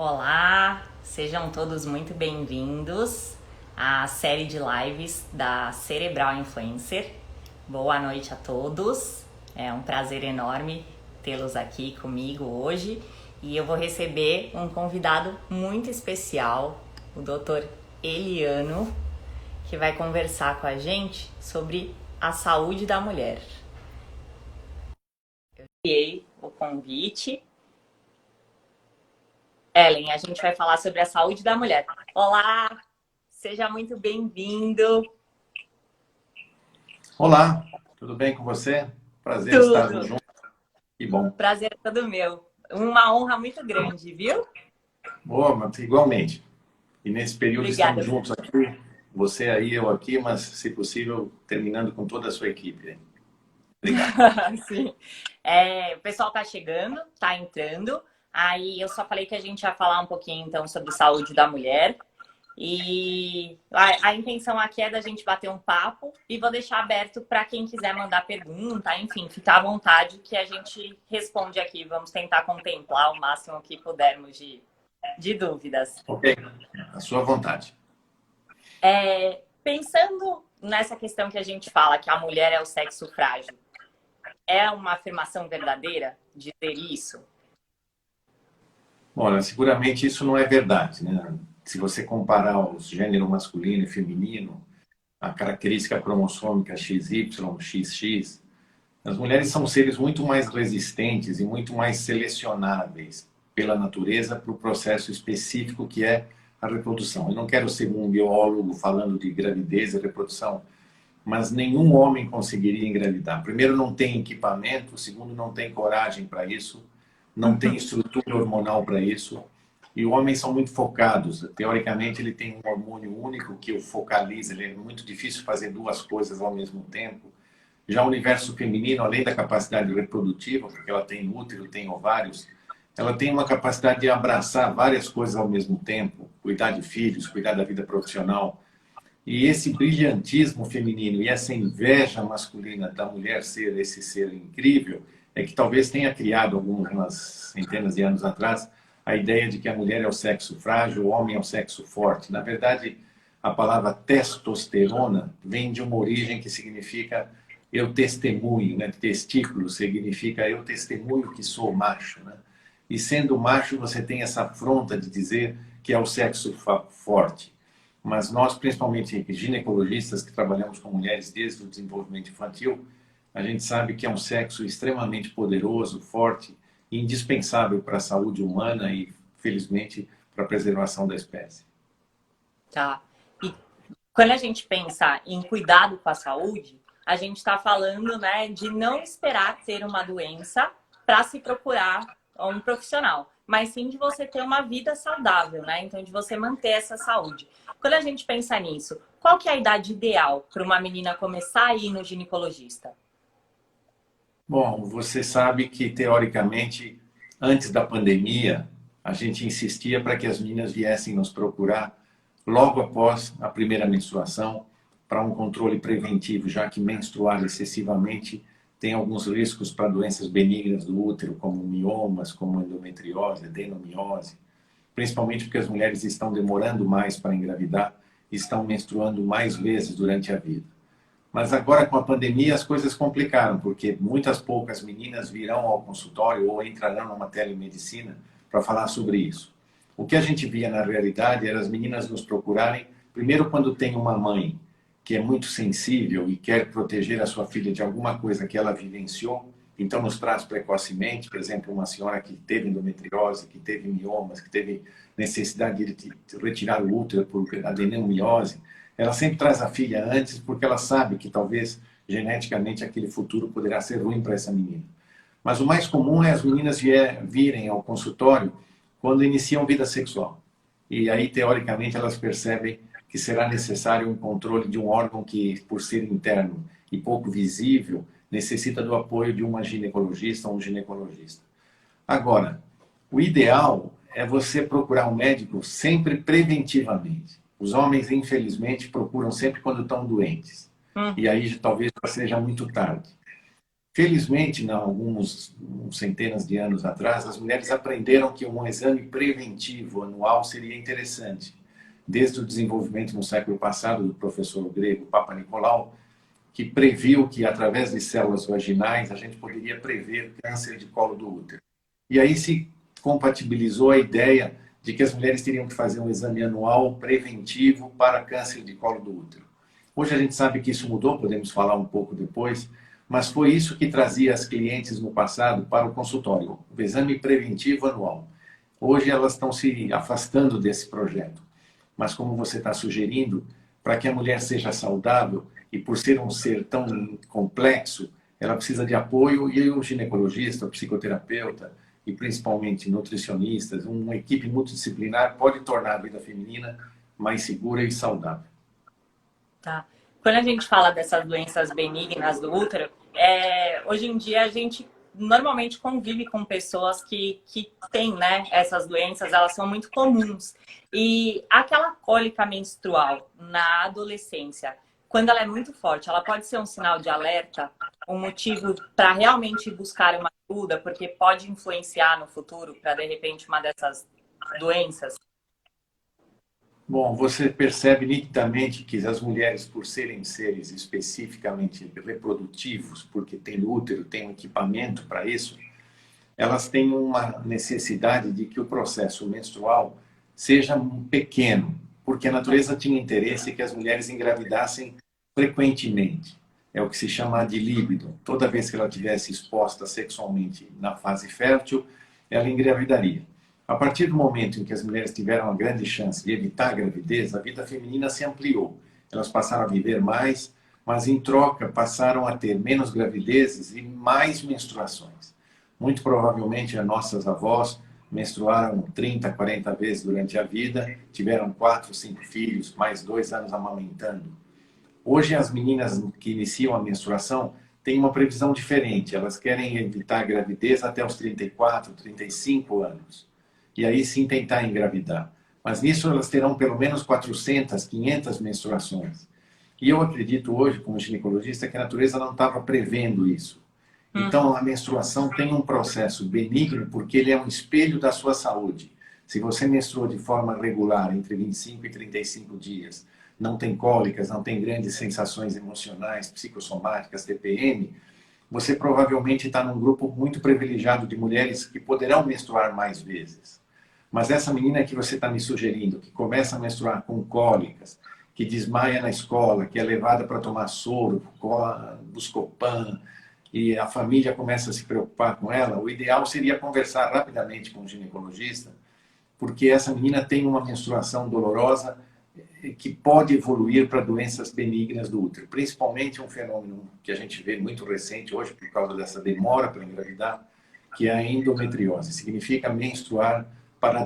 Olá, sejam todos muito bem-vindos à série de lives da Cerebral Influencer. Boa noite a todos, é um prazer enorme tê-los aqui comigo hoje e eu vou receber um convidado muito especial, o Dr. Eliano, que vai conversar com a gente sobre a saúde da mulher. Eu criei o convite. Ellen, a gente vai falar sobre a saúde da mulher. Olá, seja muito bem-vindo. Olá, tudo bem com você? Prazer estarmos Tudo. juntos. Que bom. Prazer é todo meu. Uma honra muito grande, viu? Boa, mas igualmente. E nesse período Obrigada. estamos juntos aqui, você aí, eu aqui, mas se possível, terminando com toda a sua equipe. Obrigado. Sim. O pessoal tá chegando, tá entrando. Aí eu só falei que a gente ia falar um pouquinho então sobre saúde da mulher. E a intenção aqui é da gente bater um papo e vou deixar aberto para quem quiser mandar pergunta, enfim, ficar à vontade que a gente responde aqui. Vamos tentar contemplar o máximo que pudermos de dúvidas. Ok, à sua vontade. Pensando nessa questão que a gente fala, que a mulher é o sexo frágil, é uma afirmação verdadeira dizer isso? Olha, seguramente isso não é verdade, né? Se você comparar os gêneros masculino e feminino, a característica cromossômica XY, XX, as mulheres são seres muito mais resistentes e muito mais selecionáveis pela natureza para o processo específico que é a reprodução. Eu não quero ser um biólogo falando de gravidez e reprodução, mas nenhum homem conseguiria engravidar. Primeiro, não tem equipamento. Segundo, não tem coragem para isso. Não tem estrutura hormonal para isso. E os homens são muito focados. Teoricamente, ele tem um hormônio único que o focaliza. Ele é muito difícil fazer duas coisas ao mesmo tempo. Já o universo feminino, além da capacidade reprodutiva, porque ela tem útero, tem ovários, ela tem uma capacidade de abraçar várias coisas ao mesmo tempo, cuidar de filhos, cuidar da vida profissional. E esse brilhantismo feminino e essa inveja masculina da mulher ser esse ser incrível é que talvez tenha criado, algumas centenas de anos atrás, a ideia de que a mulher é o sexo frágil, o homem é o sexo forte. Na verdade, a palavra testosterona vem de uma origem que significa eu testemunho, né? Testículo significa eu testemunho que sou macho, né? E sendo macho, você tem essa afronta de dizer que é o sexo forte. Mas nós, principalmente ginecologistas que trabalhamos com mulheres desde o desenvolvimento infantil, a gente sabe que é um sexo extremamente poderoso, forte e indispensável para a saúde humana e, felizmente, para a preservação da espécie. Tá. E quando a gente pensa em cuidado com a saúde, a gente está falando, né, de não esperar ter uma doença para se procurar um profissional, mas sim de você ter uma vida saudável, né? Então, de você manter essa saúde. Quando a gente pensa nisso, qual que é a idade ideal para uma menina começar a ir no ginecologista? Bom, você sabe que, teoricamente, antes da pandemia, a gente insistia para que as meninas viessem nos procurar logo após a primeira menstruação, para um controle preventivo, já que menstruar excessivamente tem alguns riscos para doenças benignas do útero, como miomas, como endometriose, adenomiose, principalmente porque as mulheres estão demorando mais para engravidar e estão menstruando mais vezes durante a vida. Mas agora, com a pandemia, as coisas complicaram, porque muitas poucas meninas virão ao consultório ou entrarão numa telemedicina para falar sobre isso. O que a gente via na realidade era as meninas nos procurarem, primeiro quando tem uma mãe que é muito sensível e quer proteger a sua filha de alguma coisa que ela vivenciou, então nos traz precocemente, por exemplo, uma senhora que teve endometriose, que teve miomas, que teve necessidade de retirar o útero por adenomiose, ela sempre traz a filha antes porque ela sabe que talvez geneticamente aquele futuro poderá ser ruim para essa menina. Mas o mais comum é as meninas virem ao consultório quando iniciam vida sexual. E aí, teoricamente, elas percebem que será necessário um controle de um órgão que, por ser interno e pouco visível, necessita do apoio de uma ginecologista ou um ginecologista. Agora, o ideal é você procurar um médico sempre preventivamente. Os homens, infelizmente, procuram sempre quando estão doentes. E aí talvez já seja muito tarde. Felizmente, há alguns centenas de anos atrás, as mulheres aprenderam que um exame preventivo anual seria interessante. Desde o desenvolvimento no século passado do professor grego Papa Nicolau, que previu que através de células vaginais a gente poderia prever câncer de colo do útero. E aí se compatibilizou a ideia de que as mulheres teriam que fazer um exame anual preventivo para câncer de colo do útero. Hoje a gente sabe que isso mudou, podemos falar um pouco depois, mas foi isso que trazia as clientes no passado para o consultório, o exame preventivo anual. Hoje elas estão se afastando desse projeto, mas como você está sugerindo, para que a mulher seja saudável, e por ser um ser tão complexo, ela precisa de apoio, e o ginecologista, o psicoterapeuta, e principalmente nutricionistas, uma equipe multidisciplinar pode tornar a vida feminina mais segura e saudável. Tá. Quando a gente fala dessas doenças benignas do útero, hoje em dia a gente normalmente convive com pessoas que têm, né, essas doenças, elas são muito comuns. E aquela cólica menstrual na adolescência, quando ela é muito forte, ela pode ser um sinal de alerta, um motivo para realmente buscar uma ajuda, porque pode influenciar no futuro para, de repente, uma dessas doenças? Bom, você percebe nitidamente que as mulheres, por serem seres especificamente reprodutivos, porque tem útero, tem um equipamento para isso, elas têm uma necessidade de que o processo menstrual seja pequeno, porque a natureza tinha interesse que as mulheres engravidassem frequentemente. É o que se chama de líbido. Toda vez que ela estivesse exposta sexualmente na fase fértil, ela engravidaria. A partir do momento em que as mulheres tiveram a grande chance de evitar a gravidez, a vida feminina se ampliou. Elas passaram a viver mais, mas em troca passaram a ter menos gravidezes e mais menstruações. Muito provavelmente as nossas avós menstruaram 30, 40 vezes durante a vida, tiveram 4, 5 filhos, mais 2 anos amamentando. Hoje as meninas que iniciam a menstruação têm uma previsão diferente. Elas querem evitar a gravidez até os 34, 35 anos. E aí sim tentar engravidar. Mas nisso elas terão pelo menos 400, 500 menstruações. E eu acredito hoje, como ginecologista, que a natureza não estava prevendo isso. Então a menstruação tem um processo benigno porque ele é um espelho da sua saúde. Se você menstrua de forma regular, entre 25 e 35 dias, não tem cólicas, não tem grandes sensações emocionais, psicossomáticas, TPM, você provavelmente está num grupo muito privilegiado de mulheres que poderão menstruar mais vezes. Mas essa menina que você está me sugerindo, que começa a menstruar com cólicas, que desmaia na escola, que é levada para tomar soro, Buscopan, e a família começa a se preocupar com ela, o ideal seria conversar rapidamente com o ginecologista, porque essa menina tem uma menstruação dolorosa que pode evoluir para doenças benignas do útero, principalmente um fenômeno que a gente vê muito recente hoje, por causa dessa demora para engravidar, que é a endometriose. Significa menstruar para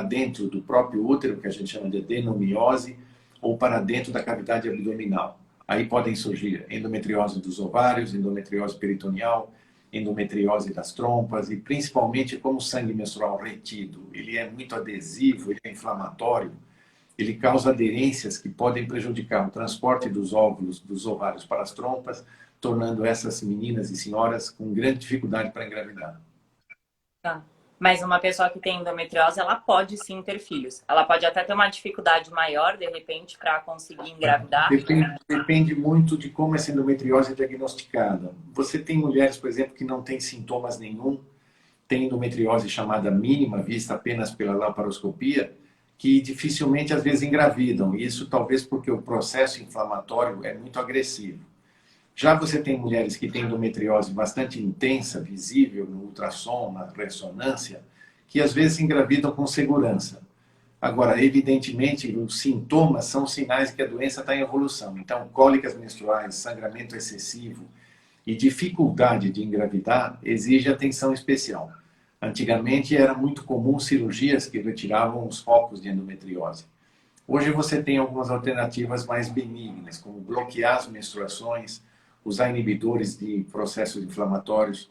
dentro do próprio útero, que a gente chama de adenomiose, ou para dentro da cavidade abdominal. Aí podem surgir endometriose dos ovários, endometriose peritoneal, endometriose das trompas e principalmente como o sangue menstrual retido. Ele é muito adesivo, ele é inflamatório, ele causa aderências que podem prejudicar o transporte dos óvulos, dos ovários para as trompas, tornando essas meninas e senhoras com grande dificuldade para engravidar. Tá. Mas uma pessoa que tem endometriose, ela pode sim ter filhos. Ela pode até ter uma dificuldade maior, de repente, para conseguir engravidar. Depende muito de como essa endometriose é diagnosticada. Você tem mulheres, por exemplo, que não têm sintomas nenhum, tem endometriose chamada mínima, vista apenas pela laparoscopia, que dificilmente às vezes engravidam. Isso talvez porque o processo inflamatório é muito agressivo. Já você tem mulheres que têm endometriose bastante intensa, visível no ultrassom, na ressonância, que às vezes engravidam com segurança. Agora, evidentemente, os sintomas são sinais de que a doença está em evolução. Então, cólicas menstruais, sangramento excessivo e dificuldade de engravidar exige atenção especial. Antigamente era muito comum cirurgias que retiravam os focos de endometriose. Hoje você tem algumas alternativas mais benignas, como bloquear as menstruações, usar inibidores de processos inflamatórios.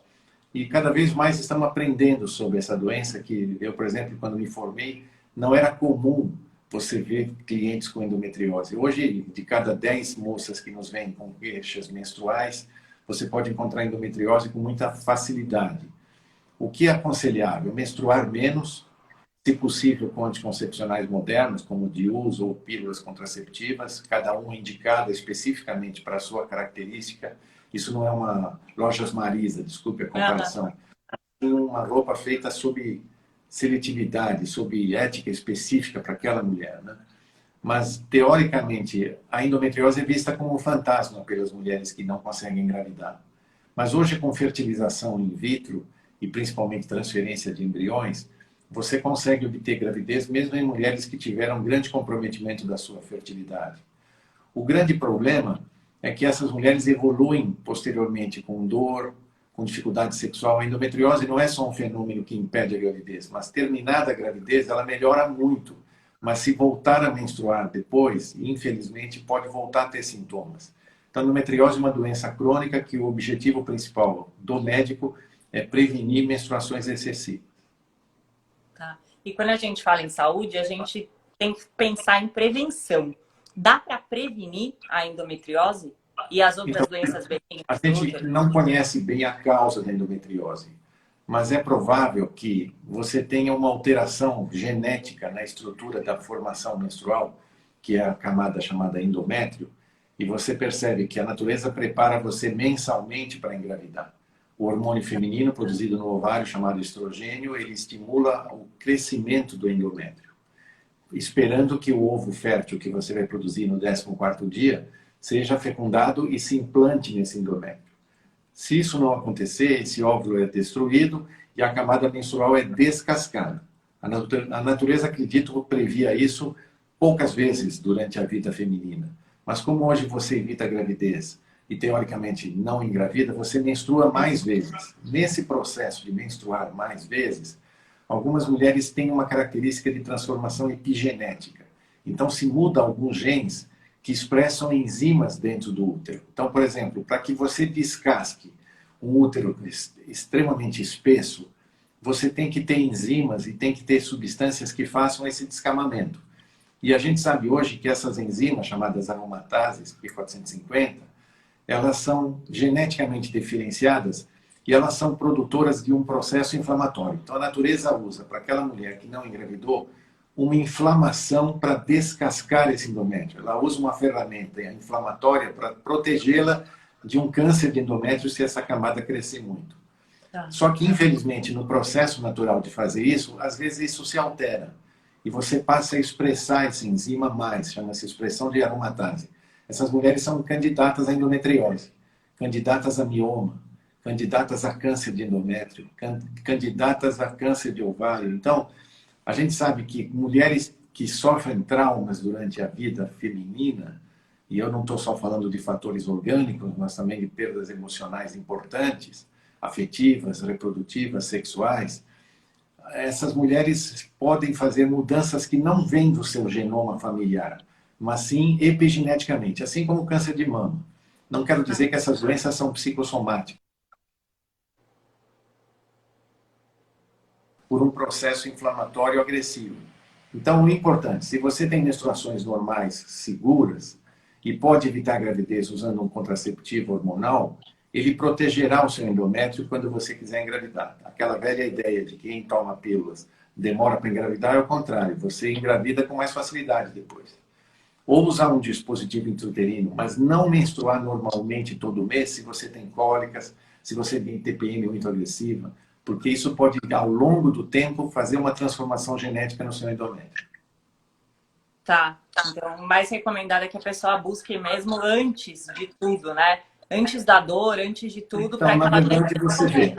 E cada vez mais estamos aprendendo sobre essa doença que eu, por exemplo, quando me formei, não era comum você ver clientes com endometriose. Hoje, de cada 10 moças que nos vêm com queixas menstruais, você pode encontrar endometriose com muita facilidade. O que é aconselhável? Menstruar menos, se possível com anticoncepcionais modernos, como DIUs ou pílulas contraceptivas, cada uma indicada especificamente para a sua característica. Isso não é uma Lojas Marisa, desculpe a comparação. É uma roupa feita sob seletividade, sob ética específica para aquela mulher, né? Mas, teoricamente, a endometriose é vista como um fantasma pelas mulheres que não conseguem engravidar. Mas hoje, com fertilização in vitro e principalmente transferência de embriões, você consegue obter gravidez mesmo em mulheres que tiveram grande comprometimento da sua fertilidade. O grande problema é que essas mulheres evoluem posteriormente com dor, com dificuldade sexual. A endometriose não é só um fenômeno que impede a gravidez, mas terminada a gravidez, ela melhora muito. Mas se voltar a menstruar depois, infelizmente, pode voltar a ter sintomas. Então, a endometriose é uma doença crônica que o objetivo principal do médico é prevenir menstruações excessivas. Tá. E quando a gente fala em saúde, a gente tem que pensar em prevenção. Dá para prevenir a endometriose e as outras doenças benignas? A gente não conhece bem a causa da endometriose, mas é provável que você tenha uma alteração genética na estrutura da formação menstrual, que é a camada chamada endométrio, e você percebe que a natureza prepara você mensalmente para engravidar. O hormônio feminino produzido no ovário, chamado estrogênio, ele estimula o crescimento do endométrio, esperando que o ovo fértil que você vai produzir no 14º dia seja fecundado e se implante nesse endométrio. Se isso não acontecer, esse óvulo é destruído e a camada menstrual é descascada. A natureza, acredito, previa isso poucas vezes durante a vida feminina. Mas como hoje você evita a gravidez e, teoricamente, não engravida, você menstrua mais vezes. Nesse processo de menstruar mais vezes, algumas mulheres têm uma característica de transformação epigenética. Então, se muda alguns genes que expressam enzimas dentro do útero. Então, por exemplo, para que você descasque um útero extremamente espesso, você tem que ter enzimas e tem que ter substâncias que façam esse descamamento. E a gente sabe hoje que essas enzimas, chamadas aromatases, P450, elas são geneticamente diferenciadas e elas são produtoras de um processo inflamatório. Então, a natureza usa, para aquela mulher que não engravidou, uma inflamação para descascar esse endométrio. Ela usa uma ferramenta inflamatória para protegê-la de um câncer de endométrio se essa camada crescer muito. Tá. Só que, infelizmente, no processo natural de fazer isso, às vezes isso se altera. E você passa a expressar essa enzima mais, chama-se expressão de aromatase. Essas mulheres são candidatas à endometriose, candidatas a mioma, candidatas a câncer de endométrio, candidatas a câncer de ovário. Então, a gente sabe que mulheres que sofrem traumas durante a vida feminina, e eu não estou só falando de fatores orgânicos, mas também de perdas emocionais importantes, afetivas, reprodutivas, sexuais, essas mulheres podem fazer mudanças que não vêm do seu genoma familiar, mas sim epigeneticamente, assim como o câncer de mama. Não quero dizer que essas doenças são psicossomáticas, por um processo inflamatório agressivo. Então, o importante, se você tem menstruações normais, seguras, e pode evitar a gravidez usando um contraceptivo hormonal, ele protegerá o seu endométrio quando você quiser engravidar. Aquela velha ideia de que quem toma pílulas demora para engravidar é o contrário, você engravida com mais facilidade depois. Ou usar um dispositivo intrauterino, mas não menstruar normalmente todo mês se você tem cólicas, se você tem TPM muito agressiva, porque isso pode, ao longo do tempo, fazer uma transformação genética no seu endométrio. Tá. Então, o mais recomendado é que a pessoa busque mesmo antes de tudo, né? Antes da dor, antes de tudo, Então, na verdade, tenha... você vê,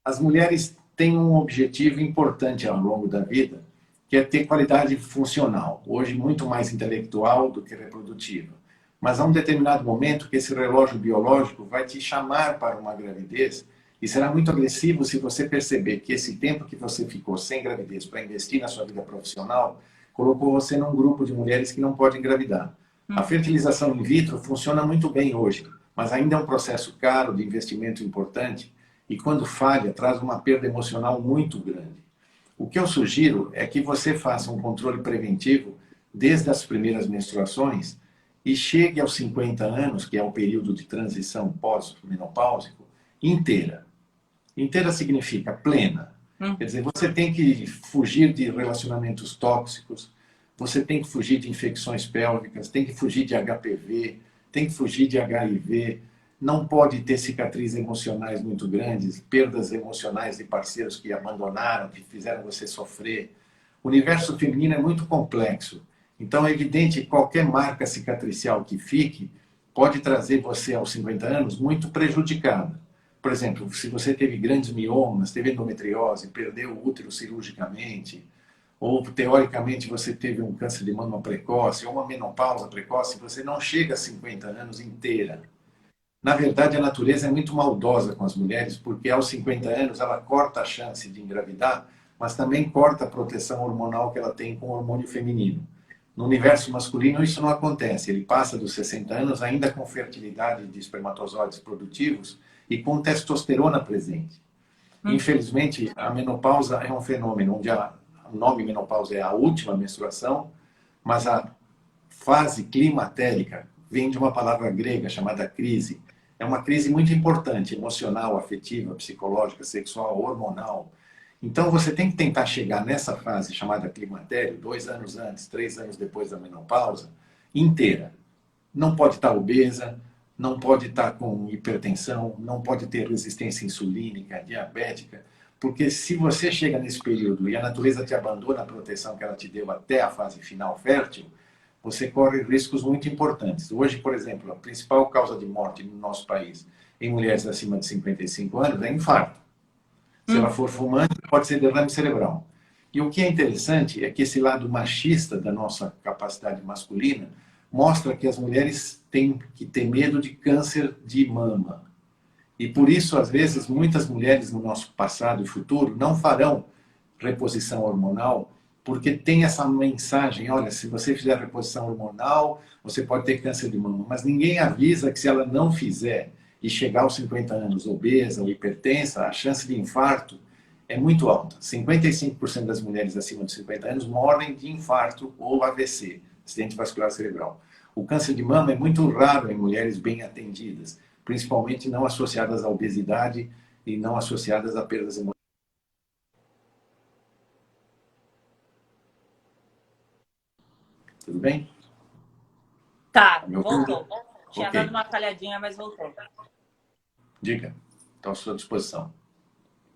as mulheres têm um objetivo importante ao longo da vida, que é ter qualidade funcional. Hoje, muito mais intelectual do que reprodutiva. Mas há um determinado momento que esse relógio biológico vai te chamar para uma gravidez e será muito agressivo se você perceber que esse tempo que você ficou sem gravidez para investir na sua vida profissional colocou você num grupo de mulheres que não podem engravidar. A fertilização in vitro funciona muito bem hoje, mas ainda é um processo caro, de investimento importante, e quando falha, traz uma perda emocional muito grande. O que eu sugiro é que você faça um controle preventivo desde as primeiras menstruações e chegue aos 50 anos, que é o período de transição pós-menopáusico, inteira. Inteira significa plena. Quer dizer, você tem que fugir de relacionamentos tóxicos, você tem que fugir de infecções pélvicas, tem que fugir de HPV, tem que fugir de HIV, não pode ter cicatrizes emocionais muito grandes, perdas emocionais de parceiros que abandonaram, que fizeram você sofrer. O universo feminino é muito complexo. Então, é evidente que qualquer marca cicatricial que fique pode trazer você aos 50 anos muito prejudicada. Por exemplo, se você teve grandes miomas, teve endometriose, perdeu o útero cirurgicamente, ou teoricamente você teve um câncer de mama precoce, ou uma menopausa precoce, você não chega a 50 anos inteira. Na verdade, a natureza é muito maldosa com as mulheres, porque aos 50 anos ela corta a chance de engravidar, mas também corta a proteção hormonal que ela tem com o hormônio feminino. No universo masculino isso não acontece, ele passa dos 60 anos ainda com fertilidade de espermatozoides produtivos e com testosterona presente. Infelizmente, a menopausa é um fenômeno onde o nome menopausa é a última menstruação, mas a fase climatérica vem de uma palavra grega chamada crise. É uma crise muito importante, emocional, afetiva, psicológica, sexual, hormonal. Então, você tem que tentar chegar nessa fase chamada climatério, 2 anos antes, 3 anos depois da menopausa, inteira. Não pode estar obesa, não pode estar com hipertensão, não pode ter resistência insulínica, diabética, porque se você chega nesse período e a natureza te abandona a proteção que ela te deu até a fase final fértil, você corre riscos muito importantes. Hoje, por exemplo, a principal causa de morte no nosso país em mulheres acima de 55 anos é infarto. Se ela for fumante, pode ser derrame cerebral. E o que é interessante é que esse lado machista da nossa capacidade masculina mostra que as mulheres têm que ter medo de câncer de mama. E por isso, às vezes, muitas mulheres no nosso passado e futuro não farão reposição hormonal, porque tem essa mensagem, olha, se você fizer reposição hormonal, você pode ter câncer de mama. Mas ninguém avisa que se ela não fizer e chegar aos 50 anos obesa ou hipertensa, a chance de infarto é muito alta. 55% das mulheres acima de 50 anos morrem de infarto ou AVC, acidente vascular cerebral. O câncer de mama é muito raro em mulheres bem atendidas, principalmente não associadas à obesidade e não associadas a perdas emocionais. Tudo bem? Tá, Meu voltou. Tinha dado Ok, uma falhadinha, mas voltou. diga. Estou à sua disposição.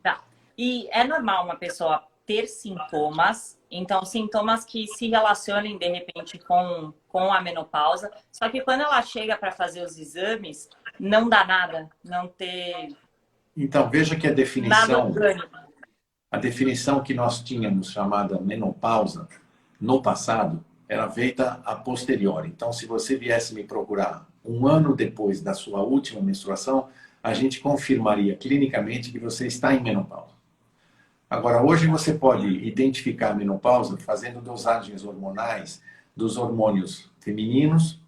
Tá. E é normal uma pessoa ter sintomas, então sintomas que se relacionem de repente com a menopausa, só que quando ela chega para fazer os exames, não dá nada, não ter Então, veja que nada orgânico. a definição que nós tínhamos chamada menopausa no passado era feita a posteriori. Então, se você viesse me procurar 1 ano depois da sua última menstruação, a gente confirmaria clinicamente que você está em menopausa. Agora, hoje você pode identificar a menopausa fazendo dosagens hormonais dos hormônios femininos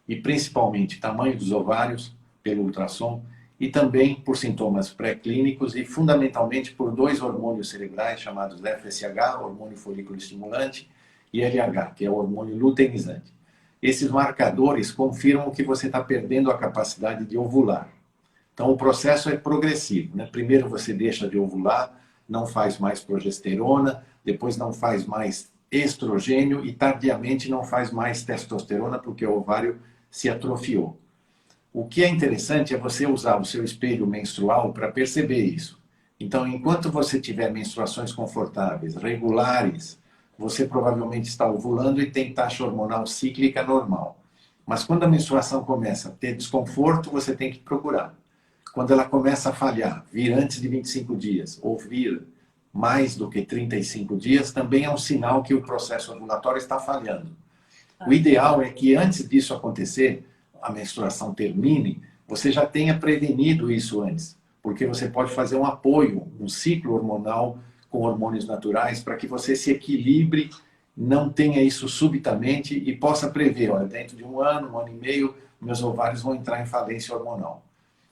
e principalmente tamanho dos ovários pelo ultrassom e também por sintomas pré-clínicos e fundamentalmente por 2 hormônios cerebrais chamados FSH, hormônio folículo estimulante, e LH, que é o hormônio luteinizante. Esses marcadores confirmam que você está perdendo a capacidade de ovular. Então, o processo é progressivo, né? Primeiro você deixa de ovular, não faz mais progesterona, depois não faz mais estrogênio e tardiamente não faz mais testosterona porque o ovário se atrofiou. O que é interessante é você usar o seu espelho menstrual para perceber isso. Então, enquanto você tiver menstruações confortáveis, regulares, você provavelmente está ovulando e tem taxa hormonal cíclica normal. Mas quando a menstruação começa a ter desconforto, você tem que procurar. Quando ela começa a falhar, vir antes de 25 dias, ou vir mais do que 35 dias, também é um sinal que o processo ovulatório está falhando. O ideal é que antes disso acontecer, a menstruação termine, você já tenha prevenido isso antes, porque você pode fazer um apoio, um ciclo hormonal com hormônios naturais para que você se equilibre, não tenha isso subitamente e possa prever, olha, dentro de 1 ano e meio, meus ovários vão entrar em falência hormonal.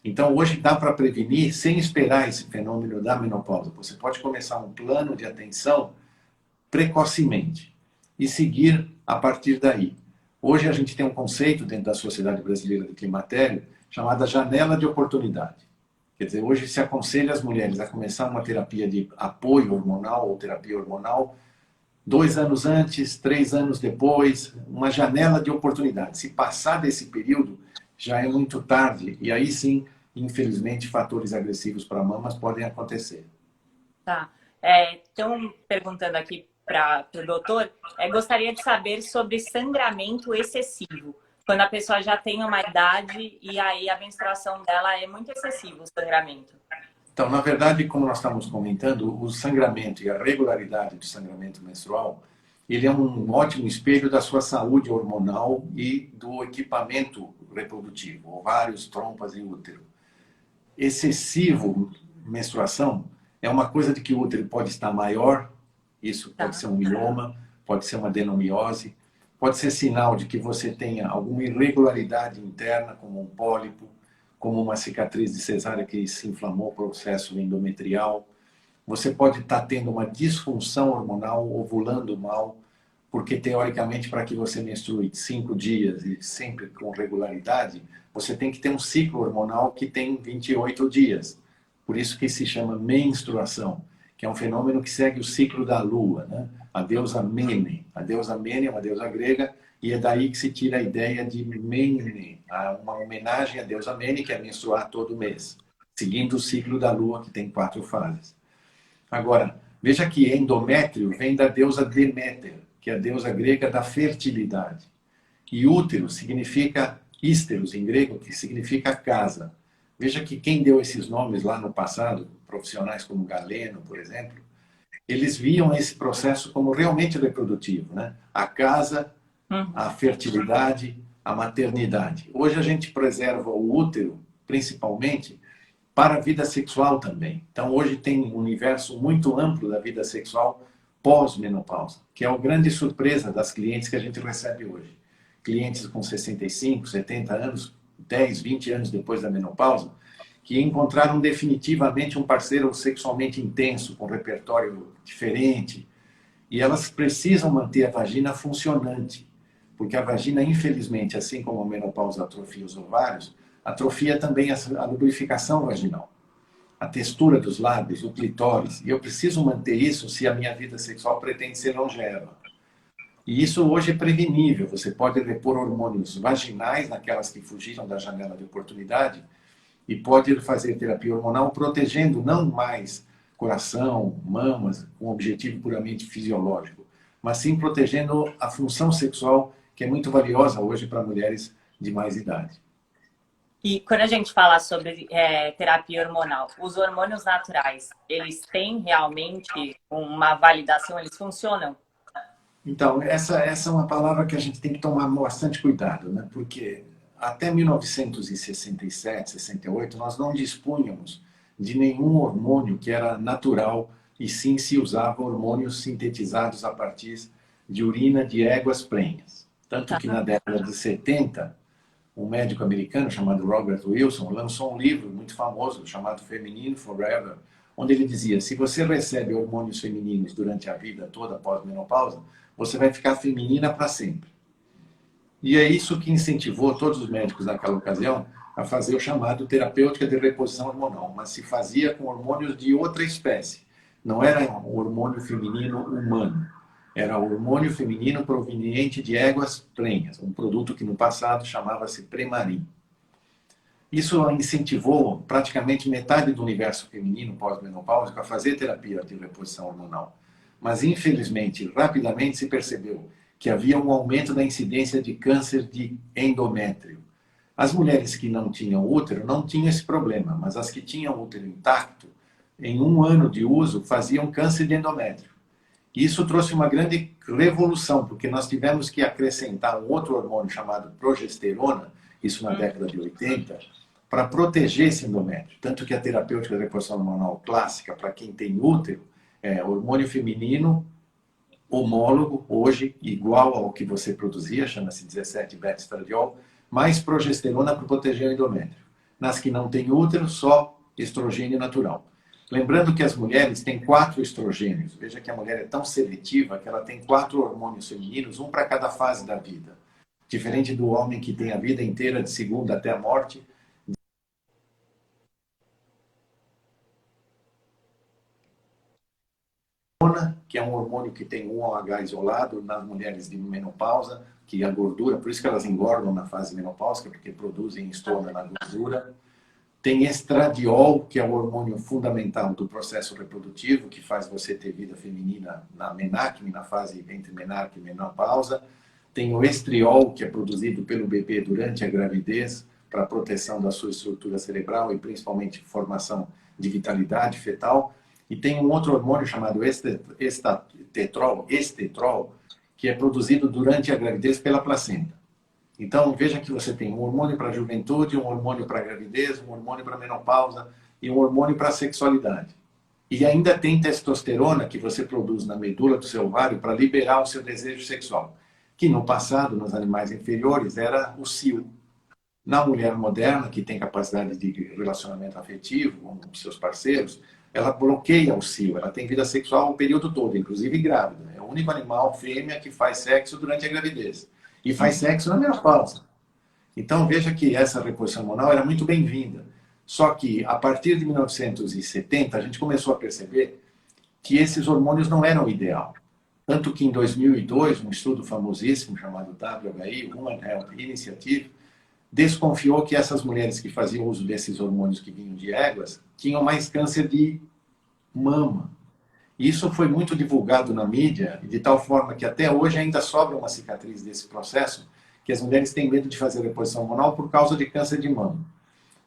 Então, hoje dá para prevenir sem esperar esse fenômeno da menopausa. Você pode começar um plano de atenção precocemente e seguir a partir daí. Hoje a gente tem um conceito dentro da Sociedade Brasileira de Climatério chamada janela de oportunidade. Quer dizer, hoje se aconselha as mulheres a começar uma terapia de apoio hormonal ou terapia hormonal 2 anos antes, 3 anos depois, uma janela de oportunidade. Se passar desse período, já é muito tarde. E aí sim, infelizmente, fatores agressivos para mamas podem acontecer. Tá. Estão perguntando aqui para o doutor, gostaria de saber sobre sangramento excessivo. Quando a pessoa já tem uma idade e aí a menstruação dela é muito excessivo, o sangramento. Então, na verdade, como nós estamos comentando, o sangramento e a regularidade do sangramento menstrual, ele é um ótimo espelho da sua saúde hormonal e do equipamento reprodutivo, ovários, trompas e útero. Excessivo menstruação é uma coisa de que o útero pode estar maior, isso pode ser um mioma, pode ser uma adenomiose, pode ser sinal de que você tenha alguma irregularidade interna, como um pólipo, como uma cicatriz de cesárea que se inflamou o processo endometrial. Você pode estar tendo uma disfunção hormonal, ovulando mal, porque teoricamente para que você menstrue 5 dias e sempre com regularidade, você tem que ter um ciclo hormonal que tem 28 dias. Por isso que se chama menstruação, que é um fenômeno que segue o ciclo da lua, né? A deusa Mene. A deusa Mene é uma deusa grega e é daí que se tira a ideia de Mene, uma homenagem à deusa Mene, que é menstruar todo mês, seguindo o ciclo da lua, que tem 4 fases. Agora, veja que endométrio vem da deusa Deméter, que é a deusa grega da fertilidade. E útero significa ísteros em grego, que significa casa. Veja que quem deu esses nomes lá no passado, profissionais como Galeno, por exemplo, eles viam esse processo como realmente reprodutivo, né? A casa, a fertilidade, a maternidade. Hoje a gente preserva o útero, principalmente, para a vida sexual também. Então hoje tem um universo muito amplo da vida sexual pós-menopausa, que é a grande surpresa das clientes que a gente recebe hoje. Clientes com 65, 70 anos, 10, 20 anos depois da menopausa, que encontraram definitivamente um parceiro sexualmente intenso, com repertório diferente, e elas precisam manter a vagina funcionante, porque a vagina, infelizmente, assim como a menopausa atrofia os ovários, atrofia também a lubrificação vaginal, a textura dos lábios, o clitóris, e eu preciso manter isso se a minha vida sexual pretende ser longeva. E isso hoje é prevenível, você pode repor hormônios vaginais naquelas que fugiram da janela de oportunidade, e pode fazer terapia hormonal protegendo não mais coração, mamas, com objetivo puramente fisiológico, mas sim protegendo a função sexual, que é muito valiosa hoje para mulheres de mais idade. E quando a gente fala sobre terapia hormonal, os hormônios naturais, eles têm realmente uma validação, eles funcionam? Então, essa é uma palavra que a gente tem que tomar bastante cuidado, né? Porque até 1967, 68, nós não dispunhamos de nenhum hormônio que era natural e sim se usava hormônios sintetizados a partir de urina de éguas prenhas. Tanto que na década de 70, um médico americano chamado Robert Wilson lançou um livro muito famoso chamado Feminine Forever, onde ele dizia: se você recebe hormônios femininos durante a vida toda pós-menopausa, você vai ficar feminina para sempre. E é isso que incentivou todos os médicos naquela ocasião a fazer o chamado terapêutica de reposição hormonal, mas se fazia com hormônios de outra espécie. Não era um hormônio feminino humano, era hormônio feminino proveniente de éguas prenhas, um produto que no passado chamava-se Premarin. Isso incentivou praticamente metade do universo feminino pós-menopáusico a fazer terapia de reposição hormonal. Mas, infelizmente, rapidamente se percebeu que havia um aumento da incidência de câncer de endométrio. As mulheres que não tinham útero não tinham esse problema, mas as que tinham útero intacto, em 1 ano de uso, faziam câncer de endométrio. E isso trouxe uma grande revolução, porque nós tivemos que acrescentar um outro hormônio chamado progesterona, isso na década de 80, para proteger esse endométrio. Tanto que a terapêutica de reposição hormonal clássica, para quem tem útero, é hormônio feminino homólogo, hoje igual ao que você produzia, chama-se 17-beta-estradiol, mais progesterona para proteger o endométrio. Nas que não tem útero, só estrogênio natural. Lembrando que as mulheres têm 4 estrogênios. Veja que a mulher é tão seletiva que ela tem 4 hormônios femininos, um para cada fase da vida. Diferente do homem que tem a vida inteira, de segunda até a morte, que é um hormônio que tem um OH isolado nas mulheres de menopausa, que a gordura, por isso que elas engordam na fase menopáusica, porque produzem estona na gordura. Tem estradiol, que é o hormônio fundamental do processo reprodutivo, que faz você ter vida feminina na menarque, na fase entre menarque e menopausa. Tem o estriol, que é produzido pelo bebê durante a gravidez, para a proteção da sua estrutura cerebral e principalmente formação de fetal. E tem um outro hormônio chamado estetrol, que é produzido durante a gravidez pela placenta. Então, veja que você tem um hormônio para a juventude, um hormônio para a gravidez, um hormônio para a menopausa e um hormônio para a sexualidade. E ainda tem testosterona que você produz na medula do seu ovário para liberar o seu desejo sexual, que no passado, nos animais inferiores, era o cio. Na mulher moderna, que tem capacidade de relacionamento afetivo com seus parceiros, ela bloqueia o cio, ela tem vida sexual o período todo, inclusive grávida. É o único animal fêmea que faz sexo durante a gravidez. E faz sexo na menopausa. Então, veja que essa reposição hormonal era muito bem-vinda. Só que, a partir de 1970, a gente começou a perceber que esses hormônios não eram o ideal. Tanto que, em 2002, um estudo famosíssimo chamado WHI, Women Health Initiative, desconfiou que essas mulheres que faziam uso desses hormônios que vinham de éguas tinham mais câncer de mama. Isso foi muito divulgado na mídia, de tal forma que até hoje ainda sobra uma cicatriz desse processo, que as mulheres têm medo de fazer reposição hormonal por causa de câncer de mama.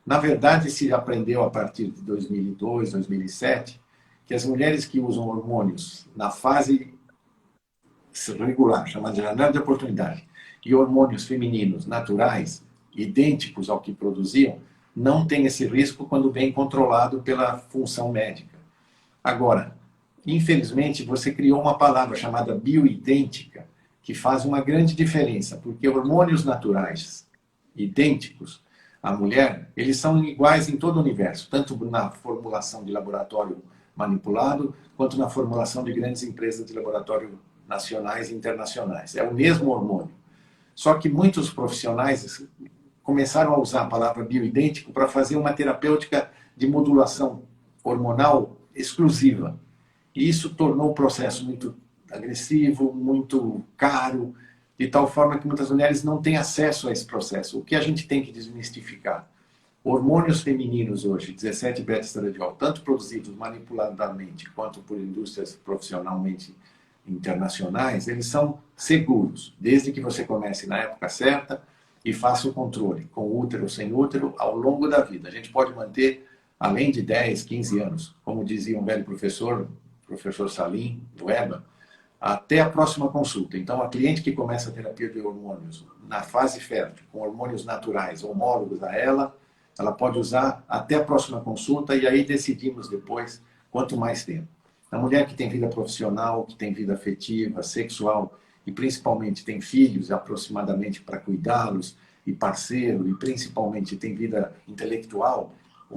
Na verdade, se aprendeu a partir de 2002, 2007, que as mulheres que usam hormônios na fase regular, chamada de janela de oportunidade, e hormônios femininos naturais, idênticos ao que produziam, não têm esse risco quando bem controlado pela função médica. Agora, infelizmente, você criou uma palavra chamada bioidêntica, que faz uma grande diferença, porque hormônios naturais idênticos à mulher, eles são iguais em todo o universo, tanto na formulação de laboratório manipulado, quanto na formulação de grandes empresas de laboratório nacionais e internacionais. É o mesmo hormônio. Só que muitos profissionais começaram a usar a palavra bioidêntico para fazer uma terapêutica de modulação hormonal exclusiva. E isso tornou o processo muito agressivo, muito caro, de tal forma que muitas mulheres não têm acesso a esse processo. O que a gente tem que desmistificar? Hormônios femininos hoje, 17 beta-estradiol, tanto produzidos manipuladamente quanto por indústrias profissionalmente internacionais, eles são seguros, desde que você comece na época certa e faça o controle, com útero ou sem útero, ao longo da vida. A gente pode manter além de 10, 15 anos, como dizia um velho professor Salim, do EBA, até a próxima consulta. Então, a cliente que começa a terapia de hormônios na fase fértil, com hormônios naturais, homólogos a ela pode usar até a próxima consulta e aí decidimos depois quanto mais tempo. A mulher que tem vida profissional, que tem vida afetiva, sexual e principalmente tem filhos aproximadamente para cuidá-los e parceiro e principalmente tem vida intelectual,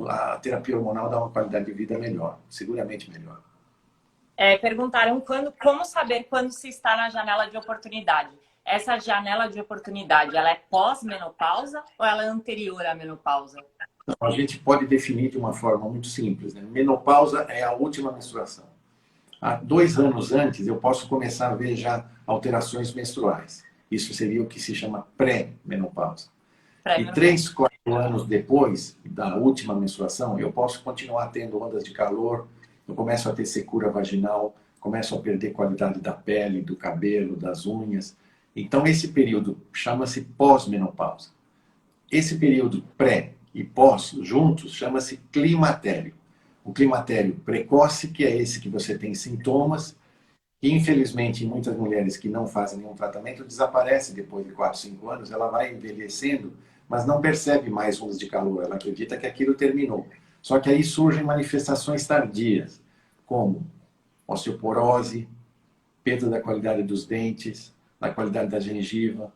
a terapia hormonal dá uma qualidade de vida melhor, seguramente melhor. Perguntaram como saber quando se está na janela de oportunidade. Essa janela de oportunidade, ela é pós-menopausa ou ela é anterior à menopausa? Então, a gente pode definir de uma forma muito simples, né? Menopausa é a última menstruação. Há 2 anos antes, eu posso começar a ver já alterações menstruais. Isso seria o que se chama pré-menopausa. E 3, 4 anos depois da última menstruação, eu posso continuar tendo ondas de calor, eu começo a ter secura vaginal, começo a perder qualidade da pele, do cabelo, das unhas. Então, esse período chama-se pós-menopausa. Esse período pré e pós, juntos, chama-se climatério. O climatério precoce, que é esse que você tem sintomas, e infelizmente, em muitas mulheres que não fazem nenhum tratamento, desaparece depois de 4, 5 anos, ela vai envelhecendo, mas não percebe mais ondas de calor, ela acredita que aquilo terminou. Só que aí surgem manifestações tardias, como osteoporose, perda da qualidade dos dentes, da qualidade da gengiva.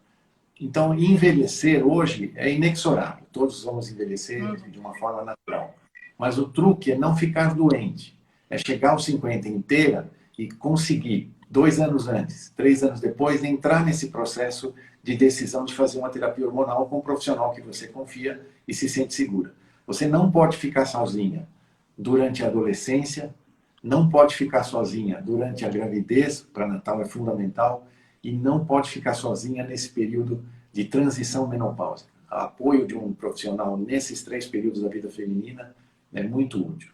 Então, envelhecer hoje é inexorável. Todos vamos envelhecer de uma forma natural. Mas o truque é não ficar doente. É chegar aos 50 inteira e conseguir, 2 anos antes, 3 anos depois, entrar nesse processo de decisão de fazer uma terapia hormonal com um profissional que você confia e se sente segura. Você não pode ficar sozinha durante a adolescência, não pode ficar sozinha durante a gravidez, para Natal é fundamental, e não pode ficar sozinha nesse período de transição menopáusica. O apoio de um profissional nesses 3 períodos da vida feminina é muito útil.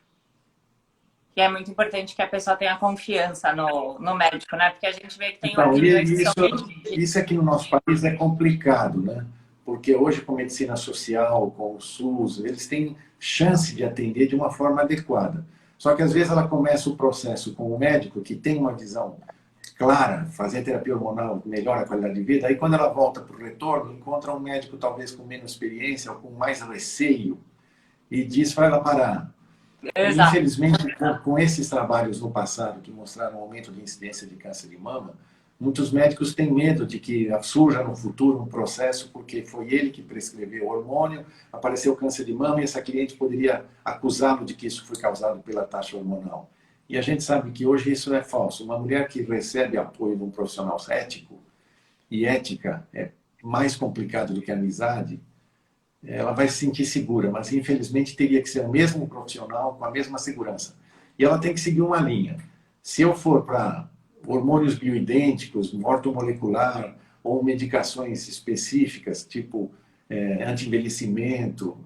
E é muito importante que a pessoa tenha confiança no médico, né? Porque a gente vê que tem Então, opiniões que são divididas. isso aqui no nosso país é complicado, né? Porque hoje, com medicina social, com o SUS, eles têm chance de atender de uma forma adequada. Só que, às vezes, ela começa o processo com o médico, que tem uma visão clara, fazer terapia hormonal melhora a qualidade de vida, aí quando ela volta para o retorno, encontra um médico talvez com menos experiência ou com mais receio e diz, vai lá parar. E, Exato. infelizmente, com esses trabalhos no passado que mostraram um aumento de incidência de câncer de mama, muitos médicos têm medo de que surja no futuro um processo porque foi ele que prescreveu o hormônio, apareceu câncer de mama e essa cliente poderia acusá-lo de que isso foi causado pela taxa hormonal. E a gente sabe que hoje isso é falso. Uma mulher que recebe apoio de um profissional ético, e ética é mais complicado do que amizade, ela vai se sentir segura, mas infelizmente teria que ser o mesmo profissional com a mesma segurança. E ela tem que seguir uma linha. Se eu for para hormônios bioidênticos, ortomolecular ou medicações específicas, tipo anti-envelhecimento,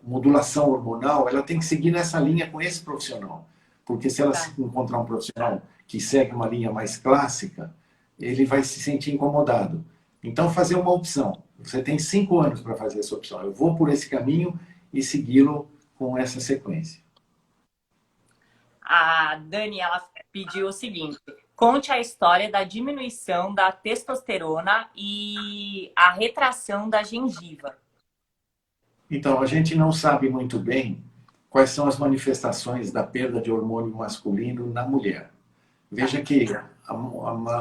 modulação hormonal, ela tem que seguir nessa linha com esse profissional. Porque se ela encontrar um profissional que segue uma linha mais clássica, ele vai se sentir incomodado. Então, fazer uma opção. Você tem 5 anos para fazer essa opção. Eu vou por esse caminho e segui-lo com essa sequência. A Dani, ela pediu o seguinte: conte a história da diminuição da testosterona e a retração da gengiva. Então, a gente não sabe muito bem quais são as manifestações da perda de hormônio masculino na mulher. Veja que a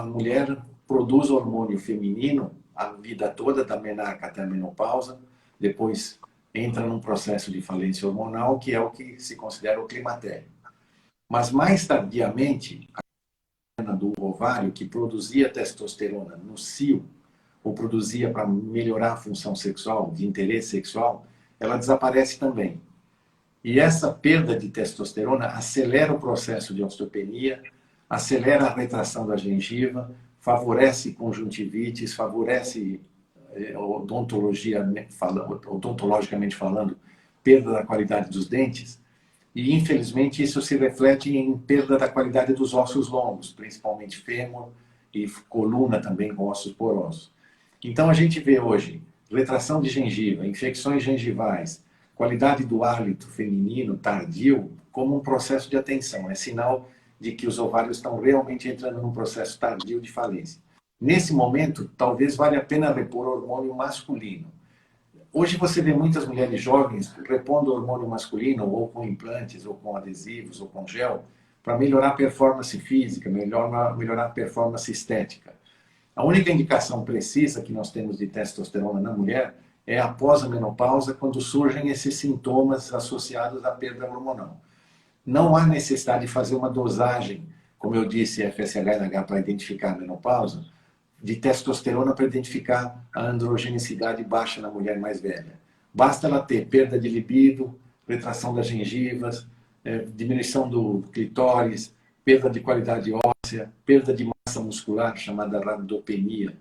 mulher produz hormônio feminino a vida toda, da menarca até a menopausa, depois entra num processo de falência hormonal, que é o que se considera o climatério. Mas mais tardiamente, a glândula do ovário, que produzia testosterona no cio, ou produzia para melhorar a função sexual, de interesse sexual, ela desaparece também. E essa perda de testosterona acelera o processo de osteopenia, acelera a retração da gengiva, favorece conjuntivites, favorece odontologicamente falando, perda da qualidade dos dentes. E, infelizmente, isso se reflete em perda da qualidade dos ossos longos, principalmente fêmur e coluna também com ossos porosos. Então, a gente vê hoje retração de gengiva, infecções gengivais, qualidade do hálito feminino tardio como um processo de atenção. É sinal de que os ovários estão realmente entrando num processo tardio de falência. Nesse momento, talvez valha a pena repor hormônio masculino. Hoje você vê muitas mulheres jovens repondo hormônio masculino, ou com implantes, ou com adesivos, ou com gel, para melhorar a performance física, melhorar a performance estética. A única indicação precisa que nós temos de testosterona na mulher é após a menopausa, quando surgem esses sintomas associados à perda hormonal. Não há necessidade de fazer uma dosagem, como eu disse, FSH-NH para identificar a menopausa, de testosterona para identificar a androgenicidade baixa na mulher mais velha. Basta ela ter perda de libido, retração das gengivas, diminuição do clitóris, perda de qualidade óssea, perda de massa muscular, chamada rabdopenia.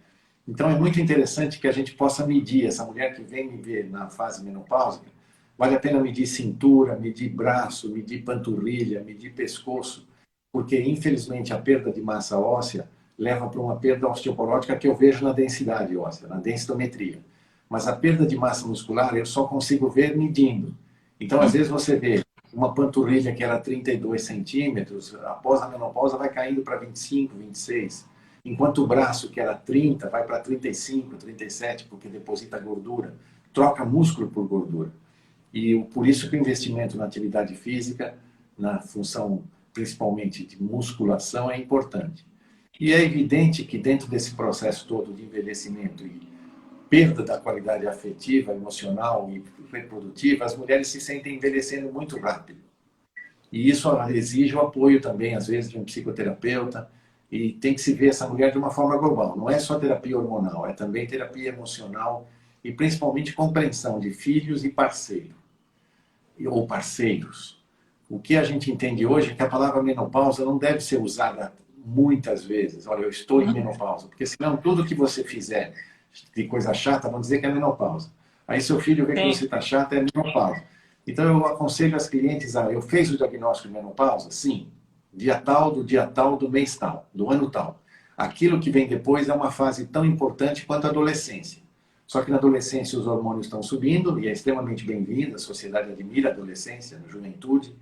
Então é muito interessante que a gente possa medir essa mulher que vem me ver na fase menopáusica. Vale a pena medir cintura, medir braço, medir panturrilha, medir pescoço, porque infelizmente a perda de massa óssea leva para uma perda osteoporótica que eu vejo na densidade óssea, na densitometria. Mas a perda de massa muscular eu só consigo ver medindo. Então, às vezes você vê uma panturrilha que era 32 centímetros, após a menopausa vai caindo para 25, 26. Enquanto o braço, que era 30, vai para 35, 37, porque deposita gordura. Troca músculo por gordura. E por isso que o investimento na atividade física, na função principalmente de musculação, é importante. E é evidente que dentro desse processo todo de envelhecimento e perda da qualidade afetiva, emocional e reprodutiva, as mulheres se sentem envelhecendo muito rápido. E isso exige o apoio também, às vezes, de um psicoterapeuta. E tem que se ver essa mulher de uma forma global. Não é só terapia hormonal, é também terapia emocional e principalmente compreensão de filhos e parceiro, ou parceiros. O que a gente entende hoje é que a palavra menopausa não deve ser usada muitas vezes. Olha, eu estou em menopausa, porque senão tudo que você fizer de coisa chata vão dizer que é menopausa. Aí seu filho vê que Sim. você está chata, é menopausa. Então eu aconselho as clientes a, eu fiz o diagnóstico de menopausa? Sim. Dia tal, do mês tal, do ano tal. Aquilo que vem depois é uma fase tão importante quanto a adolescência. Só que na adolescência os hormônios estão subindo e é extremamente bem-vinda, a sociedade admira a adolescência, a juventude,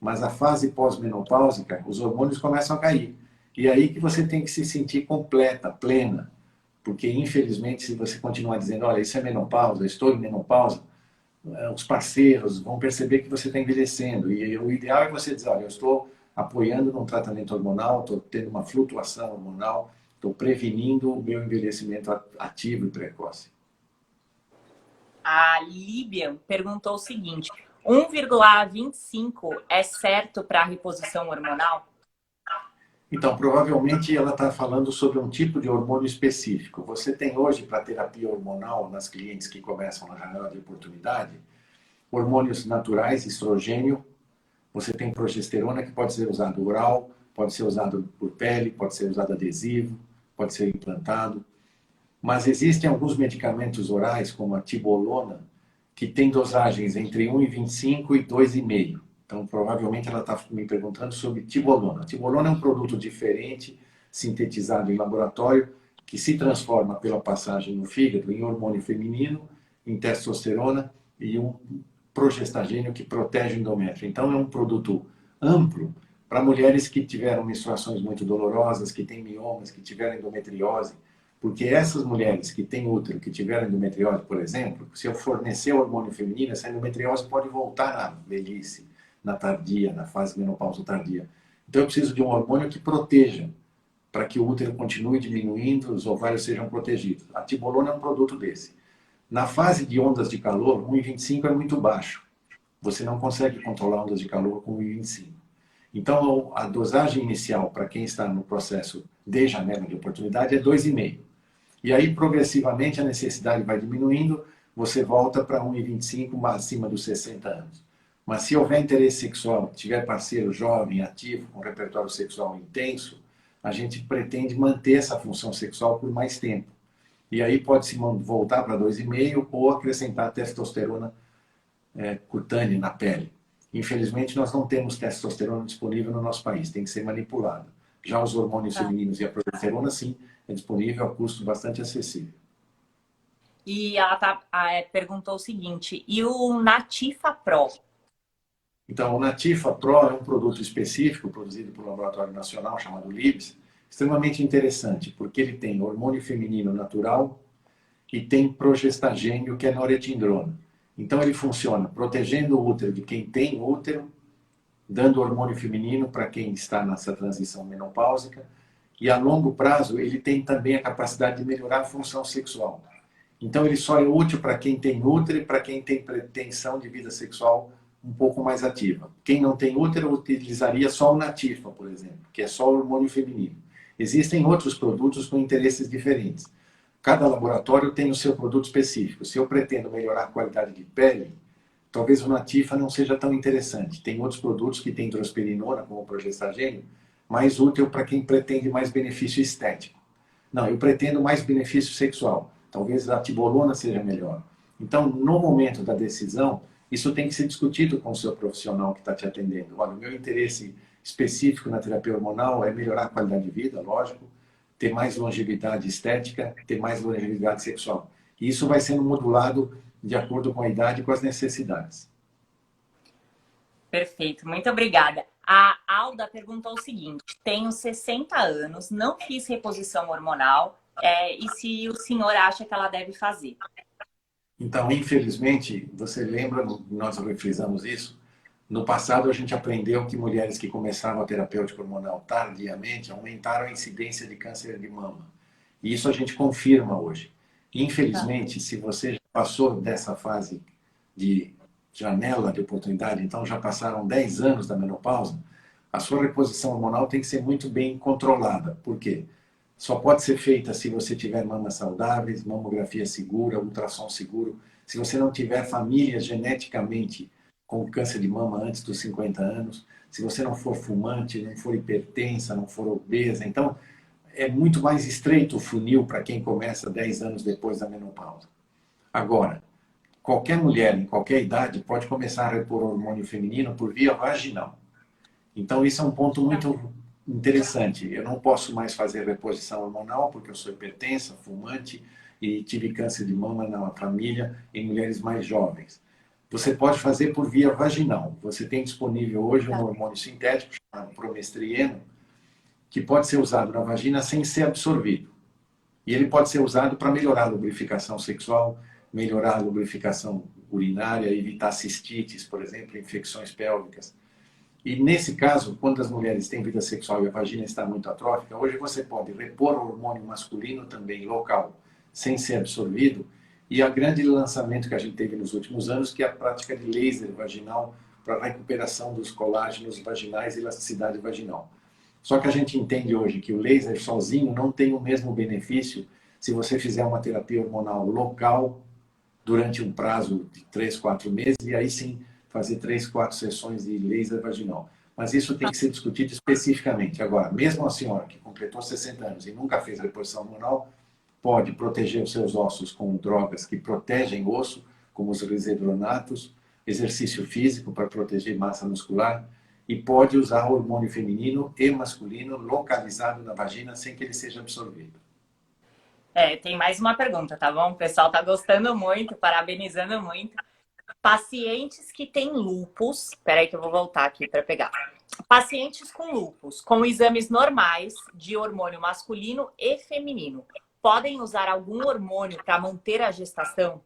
mas a fase pós-menopáusica, os hormônios começam a cair. E é aí que você tem que se sentir completa, plena, porque infelizmente se você continuar dizendo, olha, isso é menopausa, estou em menopausa, os parceiros vão perceber que você está envelhecendo. E o ideal é você dizer, olha, eu estou apoiando num tratamento hormonal, estou tendo uma flutuação hormonal, estou prevenindo o meu envelhecimento ativo e precoce. A Líbia perguntou o seguinte: 1,25 é certo para a reposição hormonal? Então, provavelmente ela está falando sobre um tipo de hormônio específico. Você tem hoje, para terapia hormonal, nas clientes que começam na janela de oportunidade, hormônios naturais, estrogênio, você tem progesterona que pode ser usado oral, pode ser usado por pele, pode ser usado adesivo, pode ser implantado. Mas existem alguns medicamentos orais, como a tibolona, que tem dosagens entre 1,25 e 2,5. Então, provavelmente ela está me perguntando sobre tibolona. A tibolona é um produto diferente, sintetizado em laboratório, que se transforma pela passagem no fígado em hormônio feminino, em testosterona e um progestagênio que protege o endométrio. Então, é um produto amplo para mulheres que tiveram menstruações muito dolorosas, que têm miomas, que tiveram endometriose, porque essas mulheres que têm útero, que tiveram endometriose, por exemplo, se eu fornecer hormônio feminino, essa endometriose pode voltar na velhice, na tardia, na fase menopausa tardia. Então eu preciso de um hormônio que proteja, para que o útero continue diminuindo, os ovários sejam protegidos. A tibolona é um produto desse. Na fase de ondas de calor, 1,25 é muito baixo. Você não consegue controlar ondas de calor com 1,25. Então, a dosagem inicial para quem está no processo de janela de oportunidade é 2,5. E aí, progressivamente, a necessidade vai diminuindo, você volta para 1,25 acima dos 60 anos. Mas se houver interesse sexual, tiver parceiro jovem, ativo, com repertório sexual intenso, a gente pretende manter essa função sexual por mais tempo. E aí pode-se voltar para 2,5 ou acrescentar testosterona cutânea na pele. Infelizmente, nós não temos testosterona disponível no nosso país, tem que ser manipulado. Já os hormônios Tá. femininos e a progesterona, sim, é disponível a custo bastante acessível. E ela perguntou o seguinte: e o Natifa Pro? Então, o Natifa Pro é um produto específico produzido por um laboratório nacional chamado Libs, extremamente interessante, porque ele tem hormônio feminino natural e tem progestagênio, que é noretindrona. Então, ele funciona protegendo o útero de quem tem útero, dando hormônio feminino para quem está nessa transição menopáusica, e a longo prazo ele tem também a capacidade de melhorar a função sexual. Então ele só é útil para quem tem útero e para quem tem pretensão de vida sexual um pouco mais ativa. Quem não tem útero utilizaria só o Natifa, por exemplo, que é só o hormônio feminino. Existem outros produtos com interesses diferentes. Cada laboratório tem o seu produto específico. Se eu pretendo melhorar a qualidade de pele, talvez o Natifa não seja tão interessante. Tem outros produtos que têm drosperinona, como o progestagênio, mais útil para quem pretende mais benefício estético. Não, eu pretendo mais benefício sexual. Talvez a tibolona seja melhor. Então, no momento da decisão, isso tem que ser discutido com o seu profissional que está te atendendo. Olha, o meu interesse específico na terapia hormonal é melhorar a qualidade de vida, lógico, ter mais longevidade estética, ter mais longevidade sexual. E isso vai sendo modulado de acordo com a idade e com as necessidades. Perfeito, muito obrigada. A Alda perguntou o seguinte: tenho 60 anos, não fiz reposição hormonal, e se o senhor acha que ela deve fazer? Então, infelizmente, você lembra, nós frisamos isso, no passado a gente aprendeu que mulheres que começaram a terapêutica hormonal tardiamente aumentaram a incidência de câncer de mama. E isso a gente confirma hoje. Tá. Infelizmente, se você já passou dessa fase de janela de oportunidade, então já passaram 10 anos da menopausa, a sua reposição hormonal tem que ser muito bem controlada. Por quê? Só pode ser feita se você tiver mamas saudáveis, mamografia segura, ultrassom seguro. Se você não tiver família geneticamente com câncer de mama antes dos 50 anos, se você não for fumante, não for hipertensa, não for obesa. Então, é muito mais estreito o funil para quem começa 10 anos depois da menopausa. Agora, qualquer mulher, em qualquer idade, pode começar a repor hormônio feminino por via vaginal. Então, isso é um ponto muito interessante. Eu não posso mais fazer reposição hormonal porque eu sou hipertensa, fumante e tive câncer de mama na família em mulheres mais jovens. Você pode fazer por via vaginal. Você tem disponível hoje um hormônio sintético chamado promestrieno, que pode ser usado na vagina sem ser absorvido. E ele pode ser usado para melhorar a lubrificação sexual, melhorar a lubrificação urinária, evitar cistites, por exemplo, infecções pélvicas. E nesse caso, quando as mulheres têm vida sexual e a vagina está muito atrófica, hoje você pode repor o hormônio masculino também local, sem ser absorvido. E a grande lançamento que a gente teve nos últimos anos, que é a prática de laser vaginal para a recuperação dos colágenos vaginais e elasticidade vaginal. Só que a gente entende hoje que o laser sozinho não tem o mesmo benefício se você fizer uma terapia hormonal local durante um prazo de 3, 4 meses, e aí sim fazer 3, 4 sessões de laser vaginal. Mas isso tem que ser discutido especificamente. Agora, mesmo a senhora que completou 60 aanos e nunca fez reposição hormonal, pode proteger os seus ossos com drogas que protegem o osso, como os risedronatos, exercício físico para proteger massa muscular, e pode usar hormônio feminino e masculino localizado na vagina sem que ele seja absorvido. Tem mais uma pergunta, tá bom? O pessoal tá gostando muito, parabenizando muito. Pacientes que têm lúpus, peraí que eu vou voltar aqui para pegar. Pacientes com lúpus, com exames normais de hormônio masculino e feminino, podem usar algum hormônio para manter a gestação?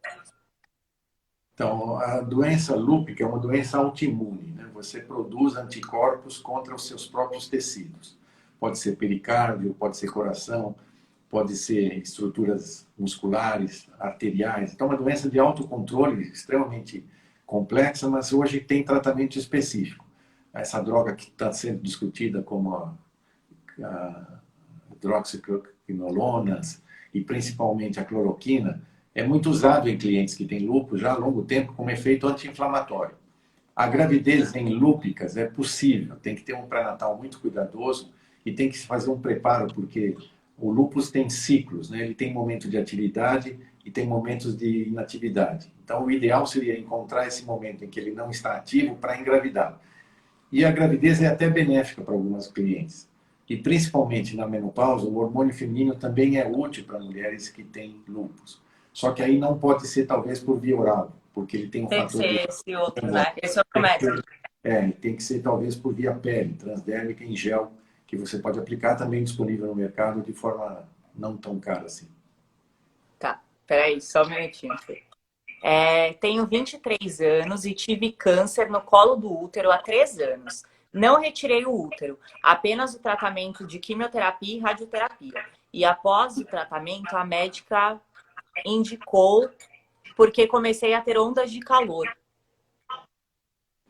Então, a doença lúpica é uma doença autoimune, né? Você produz anticorpos contra os seus próprios tecidos. Pode ser pericárdio, pode ser coração, pode ser estruturas musculares, arteriais. Então, é uma doença de autocontrole extremamente complexa, mas hoje tem tratamento específico. Essa droga que está sendo discutida como a hidroxiquinolonas e principalmente a cloroquina, é muito usado em clientes que têm lúpus já há longo tempo como efeito anti-inflamatório. A gravidez em lúpicas é possível, tem que ter um pré-natal muito cuidadoso e tem que se fazer um preparo, porque o lúpus tem ciclos, né? Ele tem momento de atividade e tem momentos de inatividade. Então, o ideal seria encontrar esse momento em que ele não está ativo para engravidar. E a gravidez é até benéfica para algumas clientes. E principalmente na menopausa, o hormônio feminino também é útil para mulheres que têm lúpus. Só que aí não pode ser, talvez, por via oral, porque ele tem um Tem que fator ser de... esse outro, né? Esse outro método. Tem que ser, talvez, por via pele, transdérmica em gel, que você pode aplicar, também disponível no mercado de forma não tão cara assim. Tá, peraí, só um minutinho. Tenho 23 anos e tive câncer no colo do útero há 3 anos. Não retirei o útero, apenas o tratamento de quimioterapia e radioterapia. E após o tratamento, a médica indicou porque comecei a ter ondas de calor.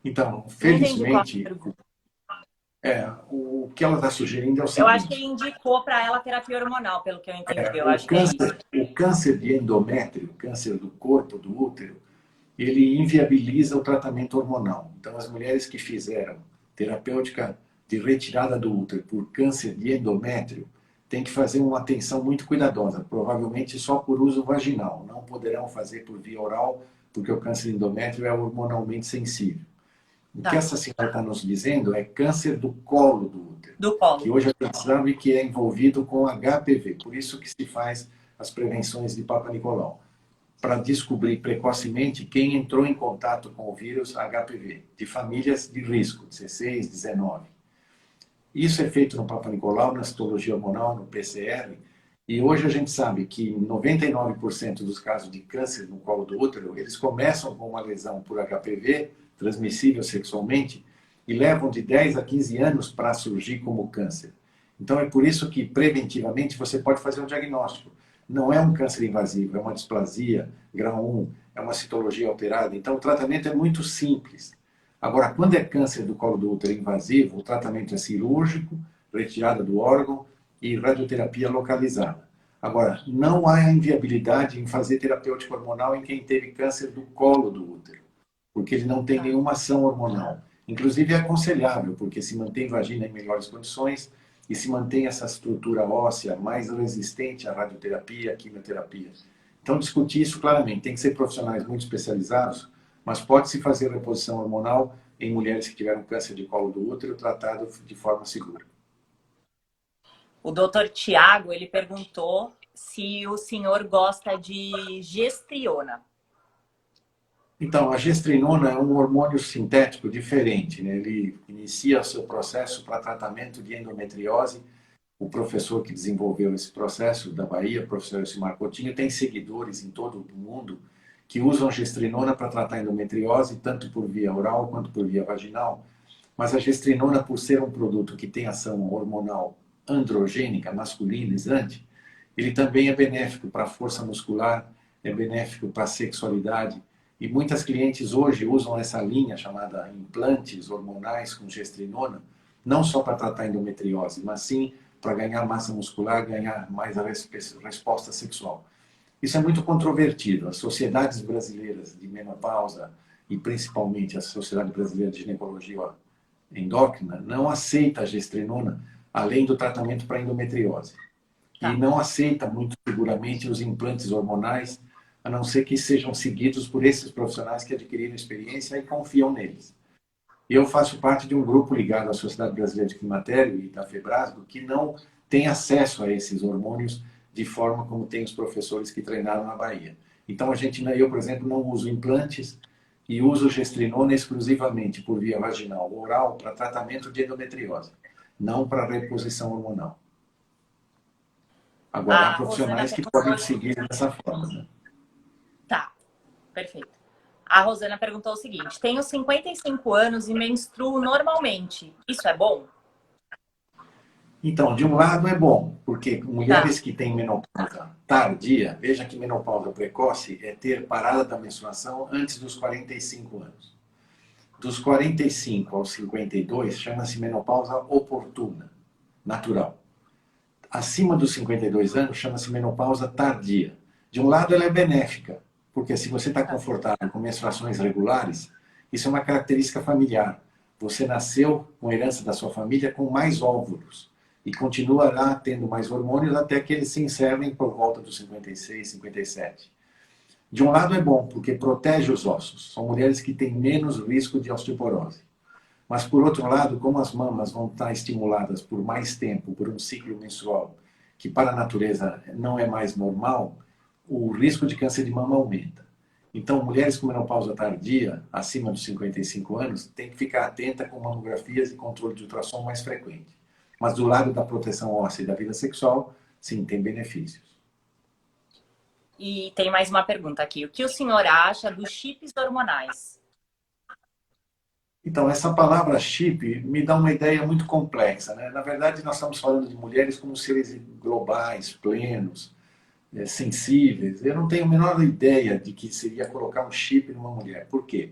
Então, Não entendi qual felizmente, a pergunta. o que ela está sugerindo é o Eu acho que seguinte: ele indicou para ela terapia hormonal, pelo que eu entendi. Eu acho que é isso. o câncer de endométrio, câncer do corpo, do útero, ele inviabiliza o tratamento hormonal. Então, as mulheres que fizeram terapêutica de retirada do útero por câncer de endométrio têm que fazer uma atenção muito cuidadosa, provavelmente só por uso vaginal. Não poderão fazer por via oral, porque o câncer de endométrio é hormonalmente sensível. O que essa senhora está nos dizendo é câncer do colo do útero, Do colo. que hoje a gente sabe que é envolvido com HPV, por isso que se faz as prevenções de Papa Nicolau, para descobrir precocemente quem entrou em contato com o vírus HPV, de famílias de risco, 16, 19. Isso é feito no Papa Nicolau, na citologia hormonal, no PCR, e hoje a gente sabe que 99% dos casos de câncer no colo do útero, eles começam com uma lesão por HPV, transmissível sexualmente, e levam de 10 a 15 anos para surgir como câncer. Então é por isso que preventivamente você pode fazer um diagnóstico. Não é um câncer invasivo, é uma displasia grau 1, é uma citologia alterada. Então, o tratamento é muito simples. Agora, quando é câncer do colo do útero invasivo, o tratamento é cirúrgico, retirada do órgão e radioterapia localizada. Agora, não há inviabilidade em fazer terapêutica hormonal em quem teve câncer do colo do útero, porque ele não tem nenhuma ação hormonal. Inclusive, é aconselhável, porque se mantém vagina em melhores condições e se mantém essa estrutura óssea mais resistente à radioterapia, à quimioterapia. Então, discutir isso claramente. Tem que ser profissionais muito especializados, mas pode-se fazer reposição hormonal em mulheres que tiveram câncer de colo do útero tratado de forma segura. O doutor Tiago, ele perguntou se o senhor gosta de gestriona. Então, a gestrinona é um hormônio sintético diferente, né? Ele inicia o seu processo para tratamento de endometriose. O professor que desenvolveu esse processo da Bahia, o professor Elcimar Coutinho, tem seguidores em todo o mundo que usam gestrinona para tratar endometriose, tanto por via oral quanto por via vaginal. Mas a gestrinona, por ser um produto que tem ação hormonal androgênica, masculinizante, ele também é benéfico para a força muscular, é benéfico para a sexualidade. E muitas clientes hoje usam essa linha chamada implantes hormonais com gestrinona, não só para tratar endometriose, mas sim para ganhar massa muscular, ganhar mais a resposta sexual. Isso é muito controvertido. As sociedades brasileiras de menopausa e principalmente a Sociedade Brasileira de Ginecologia Endócrina não aceita a gestrinona além do tratamento para endometriose. E não aceita muito seguramente os implantes hormonais, a não ser que sejam seguidos por esses profissionais que adquiriram experiência e confiam neles. Eu faço parte de um grupo ligado à Sociedade Brasileira de Climatério e da Febrasgo que não tem acesso a esses hormônios de forma como tem os professores que treinaram na Bahia. Então, eu, por exemplo, não uso implantes e uso gestrinona exclusivamente por via vaginal ou oral para tratamento de endometriose, não para reposição hormonal. Agora, há profissionais que podem seguir dessa forma, né? Tá, perfeito. A Rosana perguntou o seguinte: tenho 55 anos e menstruo normalmente. Isso é bom? Então, de um lado é bom, porque mulheres que têm menopausa tardia, veja que menopausa precoce é ter parada da menstruação antes dos 45 anos. Dos 45 aos 52 chama-se menopausa oportuna, natural. Acima dos 52 anos chama-se menopausa tardia. De um lado ela é benéfica, porque se você está confortável com menstruações regulares, isso é uma característica familiar. Você nasceu com herança da sua família com mais óvulos e continuará tendo mais hormônios até que eles se encerrem por volta dos 56, 57. De um lado é bom, porque protege os ossos. São mulheres que têm menos risco de osteoporose. Mas, por outro lado, como as mamas vão estar estimuladas por mais tempo, por um ciclo menstrual, que para a natureza não é mais normal, o risco de câncer de mama aumenta. Então, mulheres com menopausa tardia, acima dos 55 anos, têm que ficar atenta com mamografias e controle de ultrassom mais frequente. Mas do lado da proteção óssea e da vida sexual, sim, tem benefícios. E tem mais uma pergunta aqui. O que o senhor acha dos chips hormonais? Então, essa palavra chip me dá uma ideia muito complexa, né? Na verdade, nós estamos falando de mulheres como seres globais, plenos, sensíveis. Eu não tenho a menor ideia de que seria colocar um chip numa mulher. Por quê?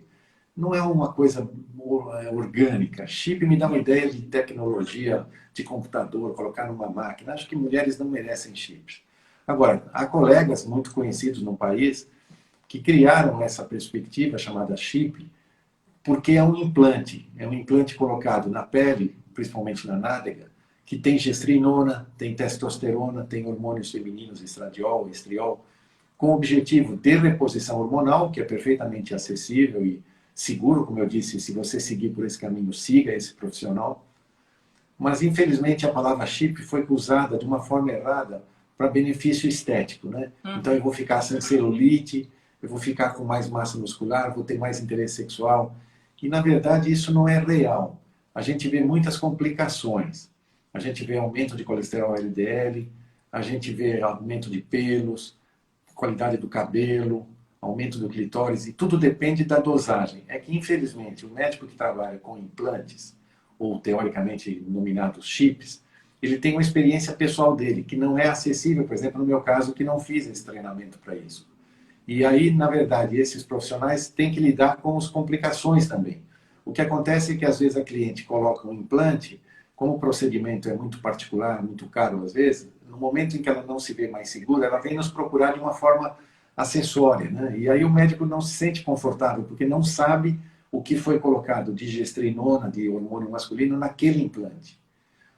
Não é uma coisa orgânica. Chip me dá uma ideia de tecnologia, de computador, colocar numa máquina. Acho que mulheres não merecem chips. Agora, há colegas muito conhecidos no país que criaram essa perspectiva chamada chip, porque é um implante colocado na pele, principalmente na nádega, que tem gestrinona, tem testosterona, tem hormônios femininos, estradiol, estriol, com o objetivo de reposição hormonal, que é perfeitamente acessível e seguro, como eu disse, se você seguir por esse caminho, siga esse profissional. Mas, infelizmente, a palavra chip foi usada de uma forma errada para benefício estético, né? Então, eu vou ficar sem celulite, eu vou ficar com mais massa muscular, vou ter mais interesse sexual. E, na verdade, isso não é real. A gente vê muitas complicações. A gente vê aumento de colesterol LDL, a gente vê aumento de pelos, qualidade do cabelo, aumento do clitóris, e tudo depende da dosagem. É que, infelizmente, o médico que trabalha com implantes, ou teoricamente denominados chips, ele tem uma experiência pessoal dele, que não é acessível, por exemplo, no meu caso, que não fiz esse treinamento para isso. E aí, na verdade, esses profissionais têm que lidar com as complicações também. O que acontece é que, às vezes, a cliente coloca um implante, como o procedimento é muito particular, muito caro às vezes, no momento em que ela não se vê mais segura, ela vem nos procurar de uma forma acessória, né? E aí o médico não se sente confortável, porque não sabe o que foi colocado de gestrinona, de hormônio masculino, naquele implante.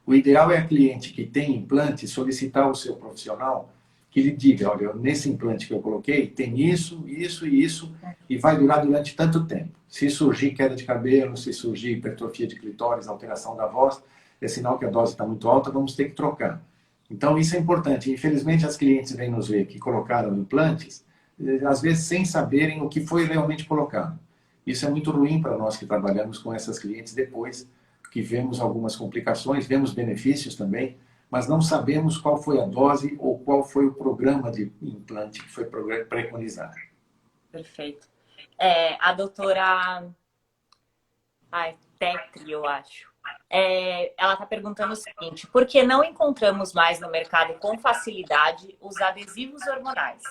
O ideal é a cliente que tem implante solicitar ao seu profissional que lhe diga, olha, nesse implante que eu coloquei tem isso, isso e isso, e vai durar durante tanto tempo. Se surgir queda de cabelo, se surgir hipertrofia de clitóris, alteração da voz, é sinal que a dose está muito alta, vamos ter que trocar. Então isso é importante. Infelizmente as clientes vêm nos ver que colocaram implantes, às vezes sem saberem o que foi realmente colocado. Isso é muito ruim para nós que trabalhamos com essas clientes depois, que vemos algumas complicações, vemos benefícios também, mas não sabemos qual foi a dose ou qual foi o programa de implante que foi preconizado. Perfeito. A doutora Tetri, eu acho. Ela está perguntando o seguinte: por que não encontramos mais no mercado com facilidade os adesivos hormonais?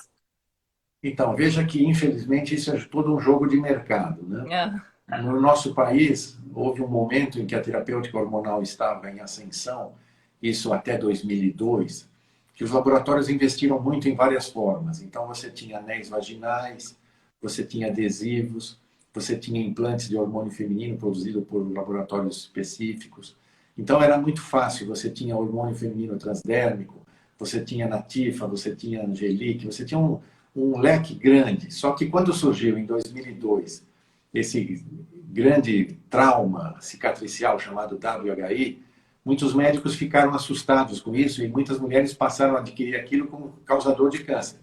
Então, veja que, infelizmente, isso é todo um jogo de mercado, né? No nosso país, houve um momento em que a terapêutica hormonal estava em ascensão, isso até 2002, que os laboratórios investiram muito em várias formas. Então, você tinha anéis vaginais, você tinha adesivos, você tinha implantes de hormônio feminino produzido por laboratórios específicos. Então, era muito fácil. Você tinha hormônio feminino transdérmico, você tinha Natifa, você tinha Angelique, você tinha um leque grande. Só que quando surgiu em 2002 esse grande trauma cicatricial chamado WHI, muitos médicos ficaram assustados com isso e muitas mulheres passaram a adquirir aquilo como causador de câncer.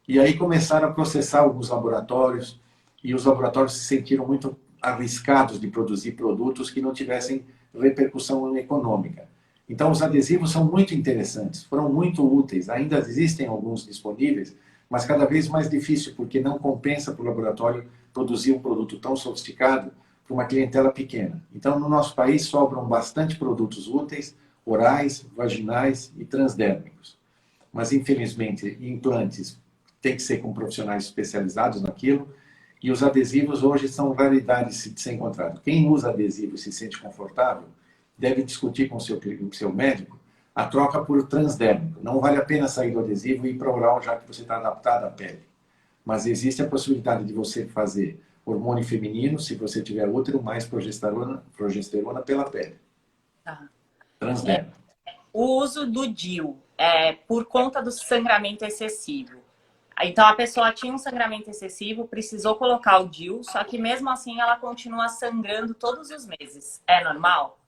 E aí começaram a processar alguns laboratórios e os laboratórios se sentiram muito arriscados de produzir produtos que não tivessem repercussão econômica. Então os adesivos são muito interessantes, foram muito úteis, ainda existem alguns disponíveis, mas cada vez mais difícil, porque não compensa para o laboratório produzir um produto tão sofisticado para uma clientela pequena. Então, no nosso país, sobram bastante produtos úteis, orais, vaginais e transdérmicos. Mas, infelizmente, implantes têm que ser com profissionais especializados naquilo, e os adesivos hoje são raridades de ser encontrado. Quem usa adesivo e se sente confortável, deve discutir com o seu médico a troca por transdérmico. Não vale a pena sair do adesivo e ir para oral, já que você está adaptado à pele. Mas existe a possibilidade de você fazer hormônio feminino, se você tiver útero, mais progesterona pela pele. Tá. Transdérmico. O uso do DIU por conta do sangramento excessivo. Então a pessoa tinha um sangramento excessivo, precisou colocar o DIU, só que mesmo assim ela continua sangrando todos os meses. É normal?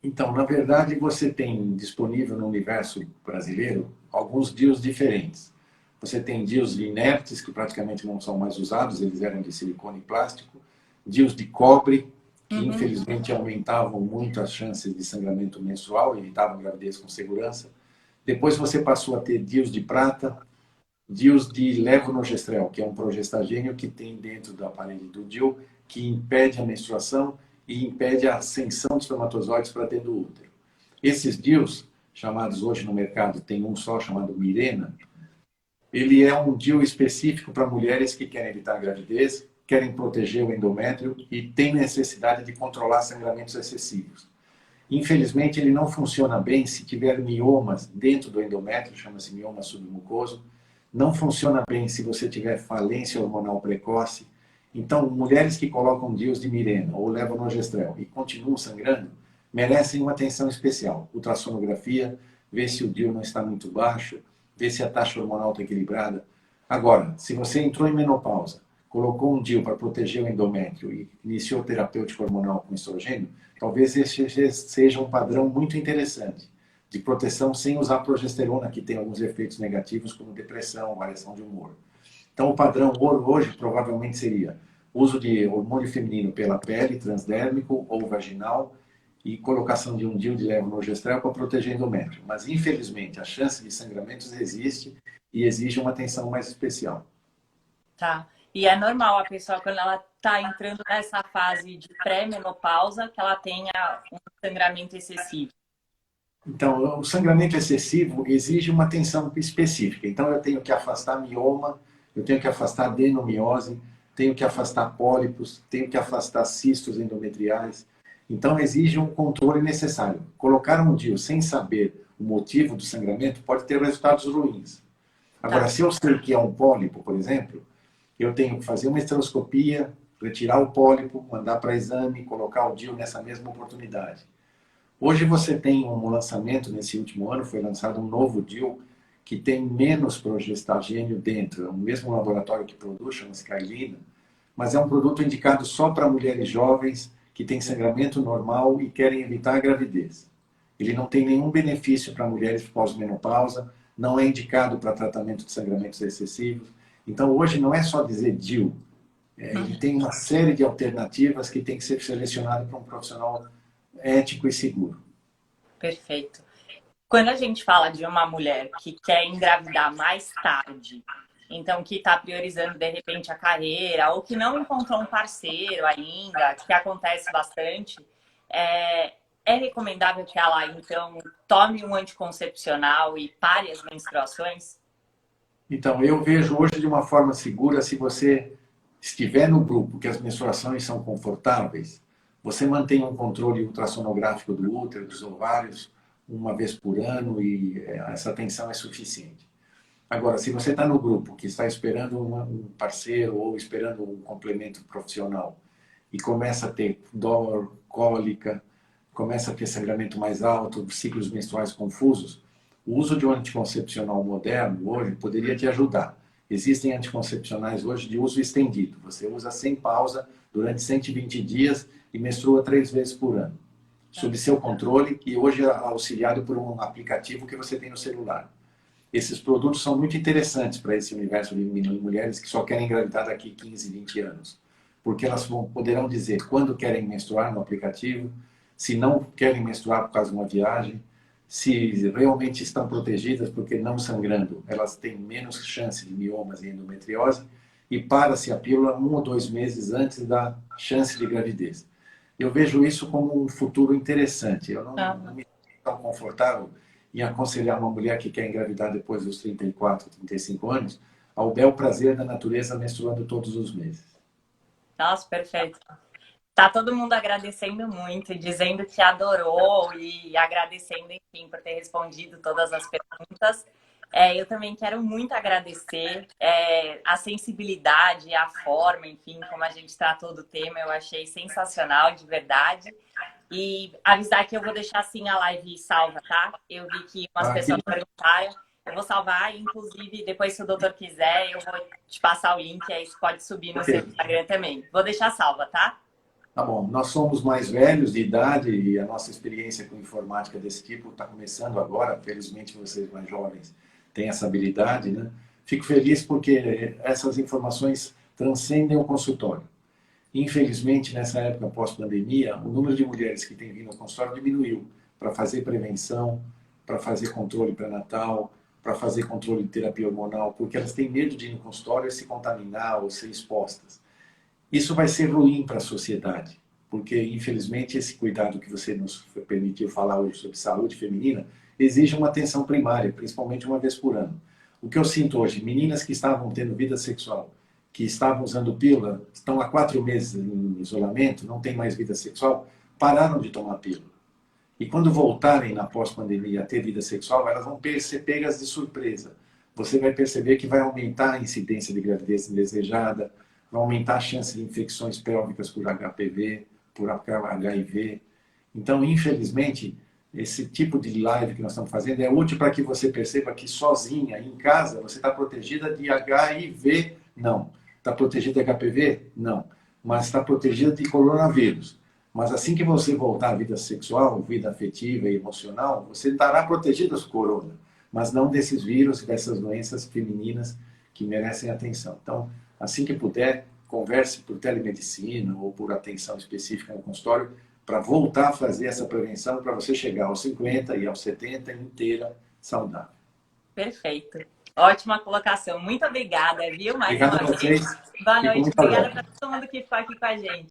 Então, na verdade, você tem disponível no universo brasileiro alguns DIUs diferentes. Você tem DIUs inertes, que praticamente não são mais usados, eles eram de silicone e plástico. DIUs de cobre, que infelizmente aumentavam muito as chances de sangramento menstrual, evitavam gravidez com segurança. Depois você passou a ter DIUs de prata, DIUs de levonorgestrel, que é um progestagênio que tem dentro da parede do DIU, que impede a menstruação e impede a ascensão dos espermatozoides para dentro do útero. Esses DIUs, chamados hoje no mercado, tem um só chamado Mirena, ele é um DIU específico para mulheres que querem evitar a gravidez, querem proteger o endométrio e têm necessidade de controlar sangramentos excessivos. Infelizmente, ele não funciona bem se tiver miomas dentro do endométrio, chama-se mioma submucoso. Não funciona bem se você tiver falência hormonal precoce. Então, mulheres que colocam DIUs de Mirena ou levonorgestrel e continuam sangrando, merecem uma atenção especial. Ultrassonografia, ver se o DIU não está muito baixo, ver se a taxa hormonal está equilibrada. Agora, se você entrou em menopausa, colocou um DIU para proteger o endométrio e iniciou terapêutica hormonal com estrogênio, talvez esse seja um padrão muito interessante de proteção sem usar progesterona, que tem alguns efeitos negativos, como depressão, variação de humor. Então, o padrão ouro hoje provavelmente seria uso de hormônio feminino pela pele, transdérmico ou vaginal, e colocação de um DIU de levonorgestrel para proteger endométrio. Mas, infelizmente, a chance de sangramentos existe e exige uma atenção mais especial. Tá. E é normal a pessoa, quando ela está entrando nessa fase de pré-menopausa, que ela tenha um sangramento excessivo. Então, o sangramento excessivo exige uma atenção específica. Então, eu tenho que afastar mioma, eu tenho que afastar adenomiose, tenho que afastar pólipos, tenho que afastar cistos endometriais. Então, exige um controle necessário. Colocar um DIU sem saber o motivo do sangramento pode ter resultados ruins. Agora, se eu sei que é um pólipo, por exemplo, eu tenho que fazer uma esteroscopia, retirar o pólipo, mandar para exame, colocar o DIU nessa mesma oportunidade. Hoje você tem um lançamento, nesse último ano, foi lançado um novo DIU que tem menos progestagênio dentro. É o mesmo laboratório que produz, chama-se Carlina, mas é um produto indicado só para mulheres jovens que têm sangramento normal e querem evitar a gravidez. Ele não tem nenhum benefício para mulheres pós-menopausa, não é indicado para tratamento de sangramentos excessivos. Então, hoje não é só dizer DIU. Ele tem uma série de alternativas que tem que ser selecionado para um profissional ético e seguro. Perfeito. Quando a gente fala de uma mulher que quer engravidar mais tarde, então que está priorizando de repente a carreira, ou que não encontrou um parceiro ainda, que acontece bastante, é recomendável que ela então tome um anticoncepcional e pare as menstruações? Então, eu vejo hoje de uma forma segura, se você estiver no grupo que as menstruações são confortáveis, você mantém um controle ultrassonográfico do útero, dos ovários, uma vez por ano, e essa atenção é suficiente. Agora, se você está no grupo que está esperando um parceiro ou esperando um complemento profissional e começa a ter dor, cólica, começa a ter sangramento mais alto, ciclos menstruais confusos, o uso de um anticoncepcional moderno hoje poderia te ajudar. Existem anticoncepcionais hoje de uso estendido. Você usa sem pausa durante 120 dias e menstrua 3 vezes por ano, sob seu controle, e hoje é auxiliado por um aplicativo que você tem no celular. Esses produtos são muito interessantes para esse universo de mulheres que só querem engravidar daqui 15, 20 anos. Porque elas poderão dizer quando querem menstruar no aplicativo, se não querem menstruar por causa de uma viagem, se realmente estão protegidas porque não sangrando, elas têm menos chance de miomas e endometriose, e para-se a pílula 1 ou 2 meses antes da chance de gravidez. Eu vejo isso como um futuro interessante. Eu não me sinto tão confortável em aconselhar uma mulher que quer engravidar depois dos 34, 35 anos, ao bel prazer da natureza menstruando todos os meses. Nossa, perfeito. Tá todo mundo agradecendo muito, dizendo que adorou e agradecendo, enfim, por ter respondido todas as perguntas. Eu também quero muito agradecer a sensibilidade, a forma, enfim, como a gente tratou do tema, eu achei sensacional, de verdade. E avisar que eu vou deixar assim a live salva, tá? Eu vi que umas pessoas perguntaram, eu vou salvar, inclusive, depois se o doutor quiser, eu vou te passar o link, aí você pode subir no seu Instagram também. Vou deixar salva, tá? Tá bom, nós somos mais velhos de idade e a nossa experiência com informática desse tipo está começando agora. Felizmente, vocês mais jovens têm essa habilidade, né? Fico feliz porque essas informações transcendem o consultório. Infelizmente, nessa época pós-pandemia, o número de mulheres que têm vindo ao consultório diminuiu para fazer prevenção, para fazer controle pré-natal, para fazer controle de terapia hormonal, porque elas têm medo de ir no consultório e se contaminar ou ser expostas. Isso vai ser ruim para a sociedade, porque, infelizmente, esse cuidado que você nos permitiu falar hoje sobre saúde feminina exige uma atenção primária, principalmente uma vez por ano. O que eu sinto hoje, meninas que estavam tendo vida sexual, que estavam usando pílula, estão há 4 meses em isolamento, não têm mais vida sexual, pararam de tomar pílula. E quando voltarem na pós-pandemia a ter vida sexual, elas vão ser pegas de surpresa. Você vai perceber que vai aumentar a incidência de gravidez indesejada, vai aumentar a chance de infecções pélvicas por HPV, por HIV. Então, infelizmente, esse tipo de live que nós estamos fazendo é útil para que você perceba que sozinha, em casa, você está protegida de HIV? Não. Está protegida de HPV? Não. Mas está protegida de coronavírus. Mas assim que você voltar à vida sexual, vida afetiva e emocional, você estará protegida do corona, mas não desses vírus e dessas doenças femininas que merecem atenção. Então, assim que puder, converse por telemedicina ou por atenção específica no consultório para voltar a fazer essa prevenção para você chegar aos 50 e aos 70 inteira saudável. Perfeito. Ótima colocação. Muito obrigada, viu? Mais Obrigado uma a vocês. vez. Boa Fico noite. muito Obrigada alegre. para todo mundo que ficou aqui com a gente.